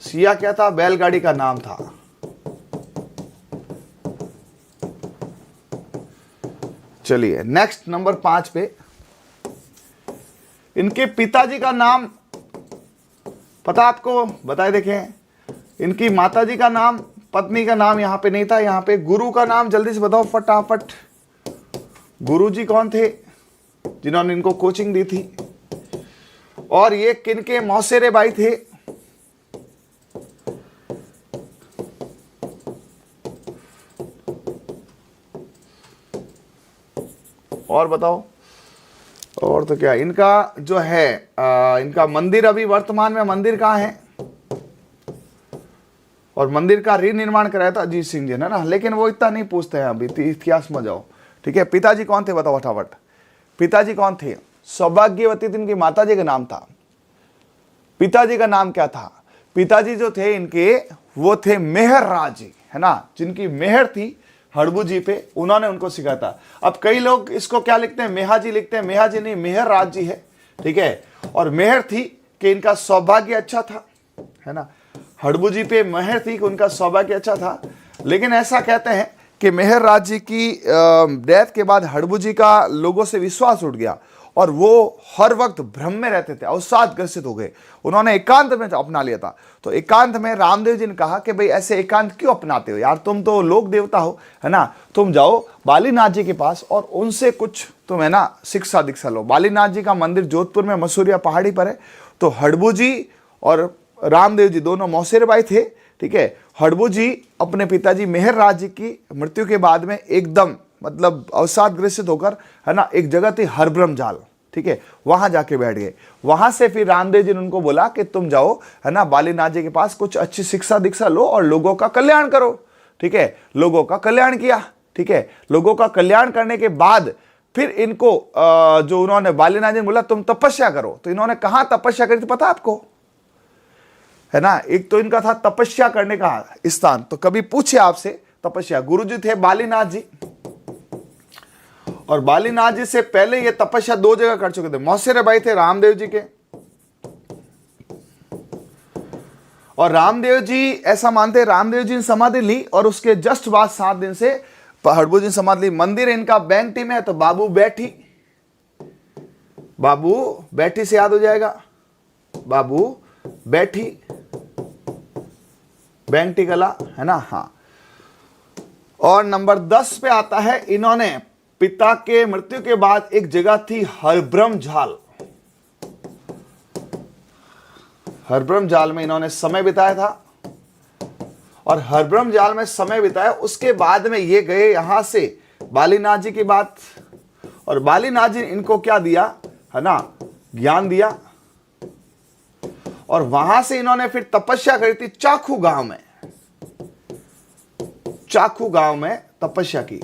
सिया क्या था, बैलगाड़ी का नाम था। चलिए नेक्स्ट नंबर 5 पे, इनके पिताजी का नाम पता आपको, बताए देखें। इनकी माताजी का नाम, पत्नी का नाम यहां पे नहीं था, यहां पे गुरु का नाम जल्दी से बताओ फटाफट। गुरुजी कौन थे जिन्होंने इनको कोचिंग दी थी, और ये किनके मौसेरे भाई थे। और बताओ, और तो क्या, इनका जो है इनका मंदिर, अभी वर्तमान में मंदिर कहाँ है, और मंदिर का रीनिर्माण कराया था अजीत सिंह जी ने ना, लेकिन वो इतना नहीं पूछते हैं, अभी इतिहास में जाओ। ठीक है, पिताजी कौन थे बताओ फटाफट, पिताजी कौन थे। सौभाग्यवती इनकी माताजी का नाम था। पिताजी का नाम क्या था, पिताजी जो थे इनके वो थे मेहर राज जी, है ना, जिनकी मेहर थी हड़बू जी पे, उन्होंने उनको सिखाया था। अब कई लोग इसको क्या लिखते हैं, मेहा जी लिखते हैं, मेहा जी नहीं, मेहर राज जी है। ठीक है, और मेहर थी कि इनका सौभाग्य अच्छा था, है ना, हड़बू जी पे मेहर थी कि उनका सौभाग्य अच्छा था। लेकिन ऐसा कहते हैं कि मेहर राज जी की डेथ के बाद हड़बू जी का लोगों से विश्वास उठ गया, और वो हर वक्त भ्रम में रहते थे, अवसाद ग्रसित हो गए। उन्होंने एकांत में अपना लिया था। तो एकांत में रामदेव जी ने कहा कि भाई ऐसे एकांत क्यों अपनाते हो यार, तुम तो लोक देवता हो, है ना, तुम जाओ बालीनाथ जी के पास और उनसे कुछ तुम, है ना, शिक्षा दीक्षा लो। बालीनाथ जी का मंदिर जोधपुर में मसूरिया पहाड़ी पर है। तो हड़बू जी और रामदेव जी दोनों मौसेरे भाई थे। ठीक है, हड़बू जी अपने पिताजी मेहर राज जी की मृत्यु के बाद में एकदम मतलब अवसाद ग्रसित होकर, है ना, एक जगह थी हरब्रह्म जाल, ठीक है, वहां जाके बैठ गए। वहां से फिर रामदेव जी ने उनको बोला कि तुम जाओ, है ना, बालीनाथ जी के पास कुछ अच्छी शिक्षा दीक्षा लो और लोगों का कल्याण करो। ठीक है, लोगों का कल्याण किया। ठीक है, लोगों का कल्याण करने के बाद फिर इनको जो उन्होंने बालीनाथ जी ने बोला तुम तपस्या करो, तो इन्होंने कहां तपस्या करी थी पता आपको, है ना। एक तो इनका था तपस्या करने का स्थान, तो कभी पूछे आपसे तपस्या, गुरुजी थे बालीनाथ जी, और बालीनाथ जी से पहले ये तपस्या 2 जगह कर चुके थे। मौसेरे भाई थे रामदेव जी के, और रामदेव जी ऐसा मानते, रामदेव जी ने समाधि ली और उसके जस्ट बाद 7 दिन से हड़बू जी ने समाधि ली। मंदिर इनका बैंकटी में है, तो बाबू बैठी, बाबू बैठी से याद हो जाएगा, बाबू बैठी, बैंकटी कला, है ना, हाँ। और नंबर 10 पे आता है, इन्होंने पिता के मृत्यु के बाद एक जगह थी हरब्रह्म झाल, हरब्रह्म जाल में इन्होंने समय बिताया था, और हरब्रह्म जाल में समय बिताया। उसके बाद में ये गए यहां से बालीनाथ जी की बात, और बालीनाथ जी ने इनको क्या दिया, है ना, ज्ञान दिया, और वहां से इन्होंने फिर तपस्या करी थी चाखू गांव में, चाखू गांव में तपस्या की,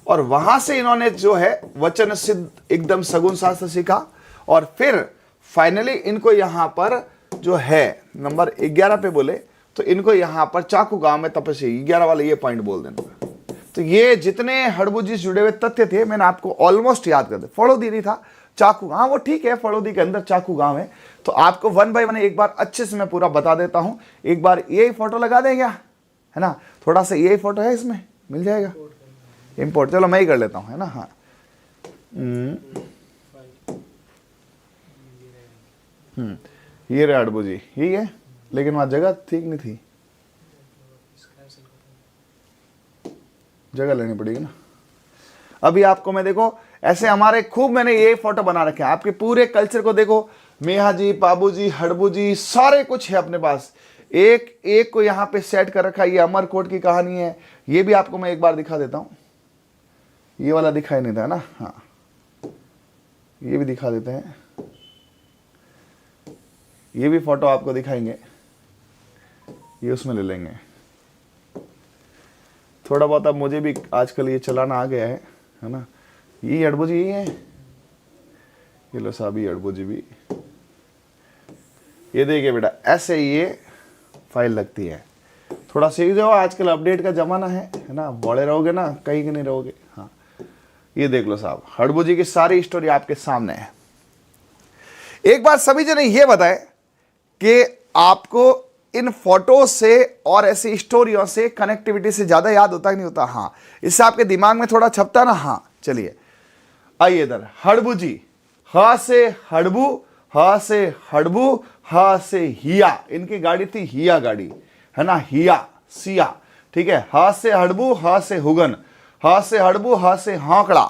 और वहां से इन्होंने जो है वचन सिद्ध एकदम सगुन शास्त्र सीखा, और फिर फाइनली इनको यहां पर जो है नंबर 11 पे बोले तो इनको यहां पर चाकू गांव में तपस्या, 11 वाले ये पॉइंट बोल देना। तो ये जितने हड़बुजी से जुड़े हुए तथ्य थे मैंने आपको ऑलमोस्ट याद कर दिया। फड़ोदी नहीं था, चाकू, हाँ वो ठीक है, फड़ोदी के अंदर चाकू गांव है। तो आपको 1 बाय 1 एक बार अच्छे से मैं पूरा बता देता हूं। एक बार यही फोटो लगा दें क्या, है ना, थोड़ा सा यही फोटो है, इसमें मिल जाएगा इंपोर्ट, चलो मैं ही कर लेता हूं, है ना। हाँ ये रहे हड़बुजी, यही है, लेकिन वहां जगह ठीक नहीं थी, जगह लेनी पड़ेगी ना। अभी आपको मैं देखो ऐसे हमारे खूब मैंने ये फोटो बना रखे हैं, आपके पूरे कल्चर को देखो, मेहा जी, पाबू जी, हड़बू जी, सारे कुछ है अपने पास, एक एक को यहाँ पे सेट कर रखा है। ये अमरकोट की कहानी है, ये भी आपको मैं एक बार दिखा देता हूँ, ये वाला दिखाई नहीं था ना, हाँ ये भी दिखा देते हैं, ये भी फोटो आपको दिखाएंगे, ये उसमें ले लेंगे थोड़ा बहुत। अब मुझे भी आजकल ये चलाना आ गया है ना। ये अड़बूजी यही है, ये लो साहब, ये अड़बूजी भी, ये देखिए बेटा, ऐसे ये फाइल लगती है। थोड़ा सीख जाओ, आजकल अपडेट का जमाना है ना, बड़े रहोगे ना कहीं के नहीं रहोगे। हाँ ये देख लो साहब, हड़बूजी की सारी स्टोरी आपके सामने है। एक बार सभी जने ये बताएं कि आपको इन फोटो से और ऐसी स्टोरियों से कनेक्टिविटी से ज्यादा याद होता कि नहीं होता। हाँ, इससे आपके दिमाग में थोड़ा छपता ना। हाँ चलिए आइए इधर, हड़बूजी, हा से हड़बू, हा से हड़बू, हा से हिया, इनकी गाड़ी थी हिया गाड़ी, है ना, हिया सिया, ठीक है। हा से हड़बू, हा से हुगन, हा से हड़बू, हा से हाकड़ा,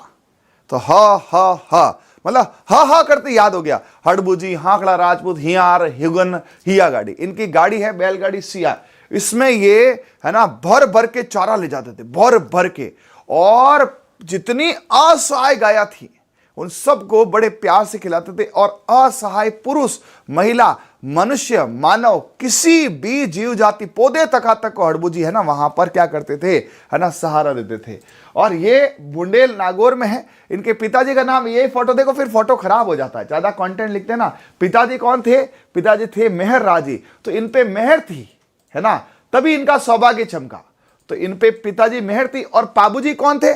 तो हा मतलब हा हा करते याद हो गया, हड़बूजी, हाकड़ा राजपूत, हियार, हुगन, हिया गाड़ी, इनकी गाड़ी है बैलगाड़ी सिया। इसमें ये है ना भर भर के चारा ले जाते थे, भर भर के, और जितनी असहाय गाया थी उन सबको बड़े प्यार से खिलाते थे, और असहाय पुरुष, महिला, मनुष्य, मानव, किसी भी जीव जाति, पौधे तक को हड़बूजी है ना वहां पर क्या करते थे, है ना, सहारा देते थे। और ये बुंडेल नागौर में है। इनके पिताजी का नाम, ये फोटो देखो, फिर फोटो खराब हो जाता है, ज्यादा कंटेंट लिखते हैं ना। पिताजी कौन थे, पिताजी थे मेहर राजी, तो इन पे मेहर थी, है ना, तभी इनका सौभाग्य चमका। तो इन पे पिताजी मेहर थी। और पाबूजी कौन थे,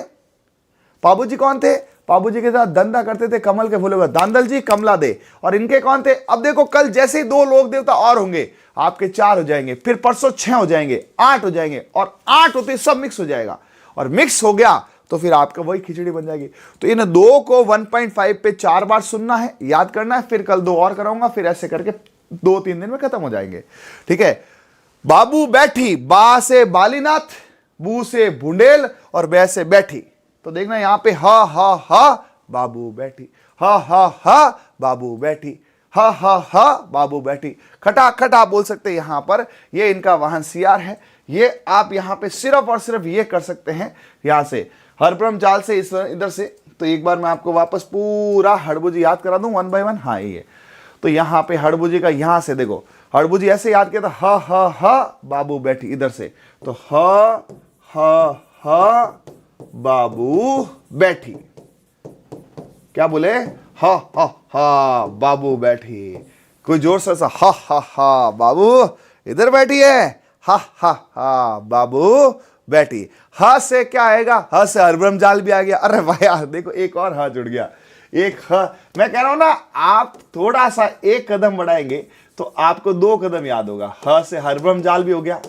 पाबूजी कौन थे, पाबूजी के साथ धंधा करते थे कमल के फूलों का, दांदल जी, कमला दे। और इनके कौन थे, अब देखो कल जैसे ही 2 लोक देवता और होंगे, आपके 4 हो जाएंगे, फिर परसों 6 हो जाएंगे, 8 हो जाएंगे, और 8 होते सब मिक्स हो जाएगा, और मिक्स हो गया तो फिर आपका वही खिचड़ी बन जाएगी। तो इन 2 को 1.5 पे 4 बार सुनना है, याद करना है, फिर कल 2 और कराऊंगा, फिर ऐसे करके 2-3 दिन में खत्म हो जाएंगे, ठीक है। बाबू बैठी, बा से बालीनाथ, बू से बुंडेल, और बै से बैठी। तो देखना यहां पे हा बाबू बैठी, हा बाबू बैठी, हा बाबू बैठी, खटा खटा बोल सकते हैं यहां पर। ये इनका वाहन सियार है। ये आप यहां पे सिर्फ और सिर्फ ये कर सकते हैं यहां से हरब्रह्म जाल से, इस इधर से। तो एक बार मैं आपको वापस पूरा हड़बूजी याद करा दूं 1 बाय 1। हाँ ये, तो यहां पे हड़बूजी का यहां से देखो, हड़बूजी ऐसे याद किया था, हा बाबू बैठी, इधर से तो हा बाबू बैठी, क्या बोले, हा बाबू बैठी। कोई जोर से सा हा बाबू इधर बैठी है, हा बाबू बैठी। हा से क्या आएगा, हा से हरब्रह्म जाल भी आ गया। अरे वाह यार, देखो एक और हा जुड़ गया, एक हा। मैं कह रहा हूं ना, आप थोड़ा सा एक कदम बढ़ाएंगे तो आपको 2 कदम याद होगा। हा से हरब्रह्म जाल भी हो गया,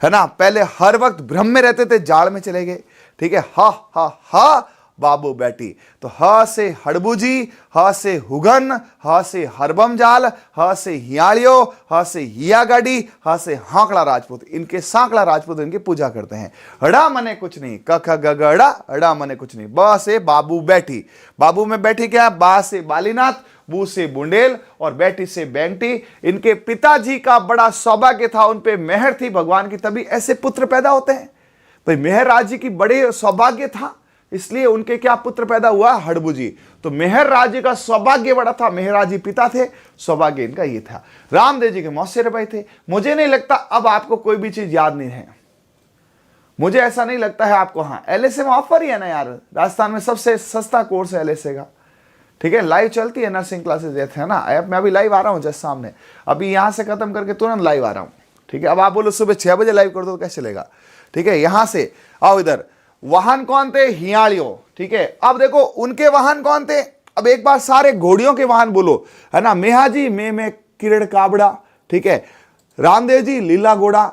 है ना, पहले हर वक्त भ्रम में रहते थे, जाल में चले गए, ठीक है। हा बाबू बैठी। तो हा से हड़बूजी, हा से हुगन, हा से हरबम जाल, हा से हियालियो, हा से हिया गाड़ी, हा से हाकड़ा राजपूत। इनके सांकड़ा राजपूत इनकी पूजा करते हैं। अड़ा मने कुछ नहीं, क ख ग ग अड़ा मने कुछ नहीं। ब से बाबू बैठी, बाबू में बैठी क्या, बा से बालीनाथ, बू से बुंडेल, और बैठी से बैंगटी। इनके पिताजी का बड़ा सौभाग्य था, उन पे मेहर थी भगवान की, तभी ऐसे पुत्र पैदा होते हैं। भाई मेहर राज जी की बड़े सौभाग्य था, इसलिए उनके क्या पुत्र पैदा हुआ, हड़बूजी। तो मेहर राज जी का सौभाग्य बड़ा था, मेहर राज जी पिता थे, सौभाग्य इनका ये था। रामदेव जी के मौसेरे भाई थे। मुझे नहीं लगता अब आपको कोई भी चीज याद नहीं है। मुझे ऐसा नहीं लगता है आपको। हाँ, LSA में ऑफर ही है ना यार, राजस्थान में सबसे सस्ता कोर्स है LSA का। ठीक है, लाइव चलती है नर्सिंग क्लासेस है ना ऐप में, अभी लाइव आ रहा हूँ जस्ट सामने, अभी यहाँ से खत्म करके तुरंत लाइव आ रहा हूँ। ठीक है, अब आप बोलो सुबह 6 बजे लाइव कर दो कैसे चलेगा। ठीक है, यहां से आओ इधर। वाहन कौन थे? हियालियों। ठीक है, अब देखो उनके वाहन कौन थे, अब एक बार सारे घोड़ियों के वाहन बोलो, है ना। मेहाजी में किरण काबड़ा। ठीक है, रामदेव जी लीला घोड़ा,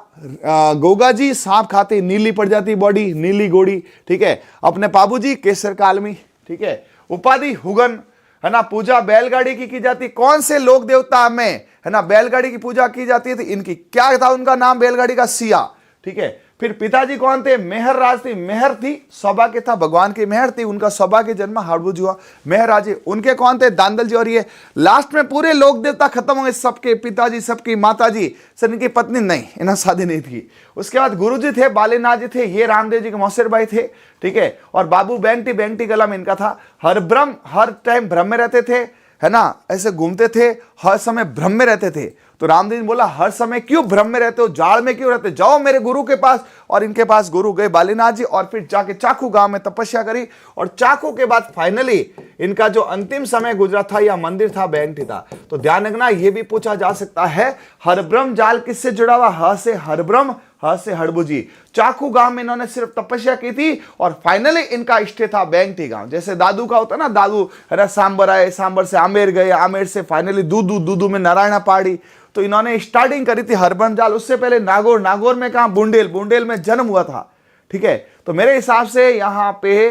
गोगा जी सांप खाते नीली पड़ जाती बॉडी, नीली घोड़ी। ठीक है, अपने पाबू जी केसर कालमी। ठीक है, उपाधि हुगन, है ना। पूजा बैलगाड़ी की जाती, कौन से लोक देवता में, है ना, बैलगाड़ी की पूजा की जाती थी इनकी, क्या था उनका नाम बैलगाड़ी का? सिया। ठीक है, फिर पिताजी कौन थे? मेहर राज थी, मेहर थी सौभाग्य था, भगवान की मेहर थी, उनका सौभाग्य जन्मा हड़बुज हुआ, मेहर राजे। उनके कौन थे? दांदल जी। और ये लास्ट में पूरे लोक देवता खत्म होंगे, सबके पिताजी, सबकी माताजी, सर इनकी पत्नी नहीं, इन्हें शादी नहीं थी। उसके बाद गुरु जी थे, बालेनाथ जी थे, ये रामदेव जी के मौसेर भाई थे। ठीक है, और बाबू बेंगटी गला में इनका था। हर ब्रह्म, हर टाइम भ्रम में रहते थे, है ना, ऐसे घूमते थे, हर समय भ्रम में रहते थे। तो रामदेव ने बोला हर समय क्यों भ्रम में रहते हो, जाड़ में क्यों रहते, जाओ मेरे गुरु के पास। और इनके पास गुरु गए बालीनाथ जी, और फिर जाके चाकू गांव में तपस्या करी, और चाकू के बाद फाइनली इनका जो अंतिम समय गुजरा था या मंदिर था बेंगटी था। तो ध्यान रखना, यह भी पूछा जा सकता है हर ब्रह्म जाल किससे जुड़ा हुआ? ह से हर ब्रह्म, ह से हड़बुजी। चाकू गांव में इन्होंने सिर्फ तपस्या की थी, और फाइनली इनका स्टे था बेंगटी गांव। जैसे दादू का होता ना, दादू है ना, सांबर आए, सांबर से आमेर गए, आमेर से फाइनली दूदू, दूदू में नारायणा पहाड़ी। तो इन्होंने स्टार्टिंग करी थी हरब्रह्म जाल, उससे पहले नागौर, नागौर में कहा बुंडेल, बुंडेल में जन्म हुआ था। ठीक है, तो मेरे हिसाब से यहां पे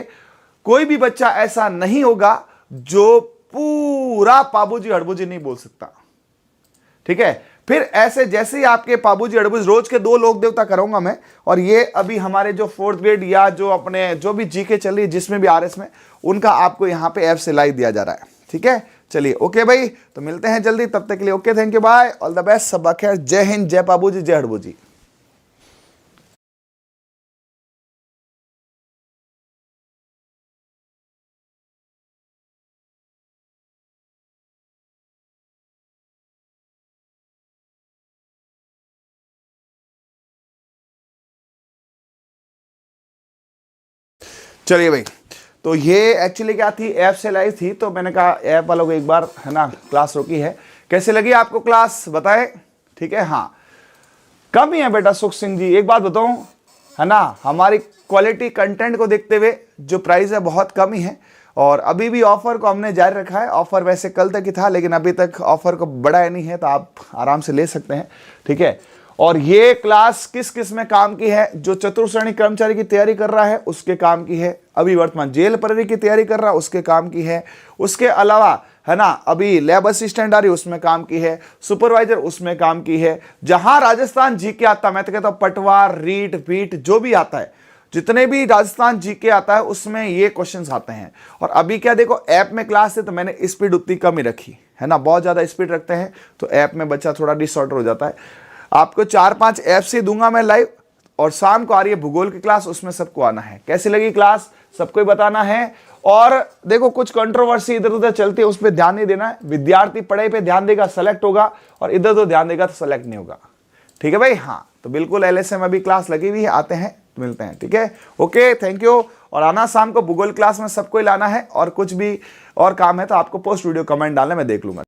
कोई भी बच्चा ऐसा नहीं होगा जो पूरा पाबूजी हड़बूजी नहीं बोल सकता। ठीक है, फिर ऐसे जैसे ही आपके पाबूजी हड़बूज, रोज के 2 लोक देवता करूंगा मैं, और ये अभी हमारे जो 4th ग्रेड या जो अपने जो भी जीके चल रही है जिसमें भी RS में, उनका आपको यहाँ पे ऐप से लाइव दिया जा रहा है। ठीक है, चलिए ओके भाई, तो मिलते हैं जल्दी, तब तक के लिए okay, thank you, bye, all the best, सब खैर, जय हिंद, जय पाबूजी, जय हड़बूजी। चलिए भाई, तो ये एक्चुअली क्या थी, ऐप से लाइव थी, तो मैंने कहा ऐप वालों को एक बार, है ना, क्लास रोकी है। कैसे लगी आपको क्लास बताए? ठीक है, हाँ, कम ही है बेटा सुख सिंह जी, एक बात बताऊं, है ना, हमारी क्वालिटी कंटेंट को देखते हुए जो प्राइस है बहुत कम ही है, और अभी भी ऑफर को हमने जारी रखा है। ऑफर वैसे कल तक ही था, लेकिन अभी तक ऑफर को बढ़ाया नहीं है, तो आप आराम से ले सकते हैं। ठीक है, और ये क्लास किस किस में काम की है? जो चतुर्श्रेणी कर्मचारी की तैयारी कर रहा है उसके काम की है, अभी वर्तमान जेल प्रहरी की तैयारी कर रहा है उसके काम की है, उसके अलावा, है ना, अभी लैब असिस्टेंट आ रही उसमें काम की है, सुपरवाइजर उसमें काम की है। जहां राजस्थान जीके आता, मैं तो कहता हूं पटवार, रीट पीट जो भी आता है, जितने भी राजस्थान जीके आता है उसमें ये क्वेश्चंस आते हैं। और अभी क्या देखो, ऐप में क्लास है तो मैंने स्पीड उतनी कम ही रखी है ना, बहुत ज्यादा स्पीड रखते हैं तो ऐप में बच्चा थोड़ा डिसऑर्डर हो जाता है। आपको 4-5 ऐप से दूंगा मैं लाइव, और शाम को आ रही है भूगोल की क्लास, उसमें सबको आना है। कैसी लगी क्लास सबको ही बताना है। और देखो कुछ कंट्रोवर्सी इधर उधर चलती है, उस पर ध्यान नहीं देना है। विद्यार्थी पढ़ाई पे ध्यान देगा, सेलेक्ट होगा, और इधर उधर ध्यान देगा तो सेलेक्ट नहीं होगा। ठीक है भाई, हाँ, तो बिल्कुल LSA में अभी क्लास लगी हुई है, आते हैं तो मिलते हैं। ठीक है, ओके, थैंक यू। और आना शाम को भूगोल क्लास में सबको ही लाना है, और कुछ भी और काम है तो आपको पोस्ट वीडियो कमेंट डालना, मैं देख लूंगा।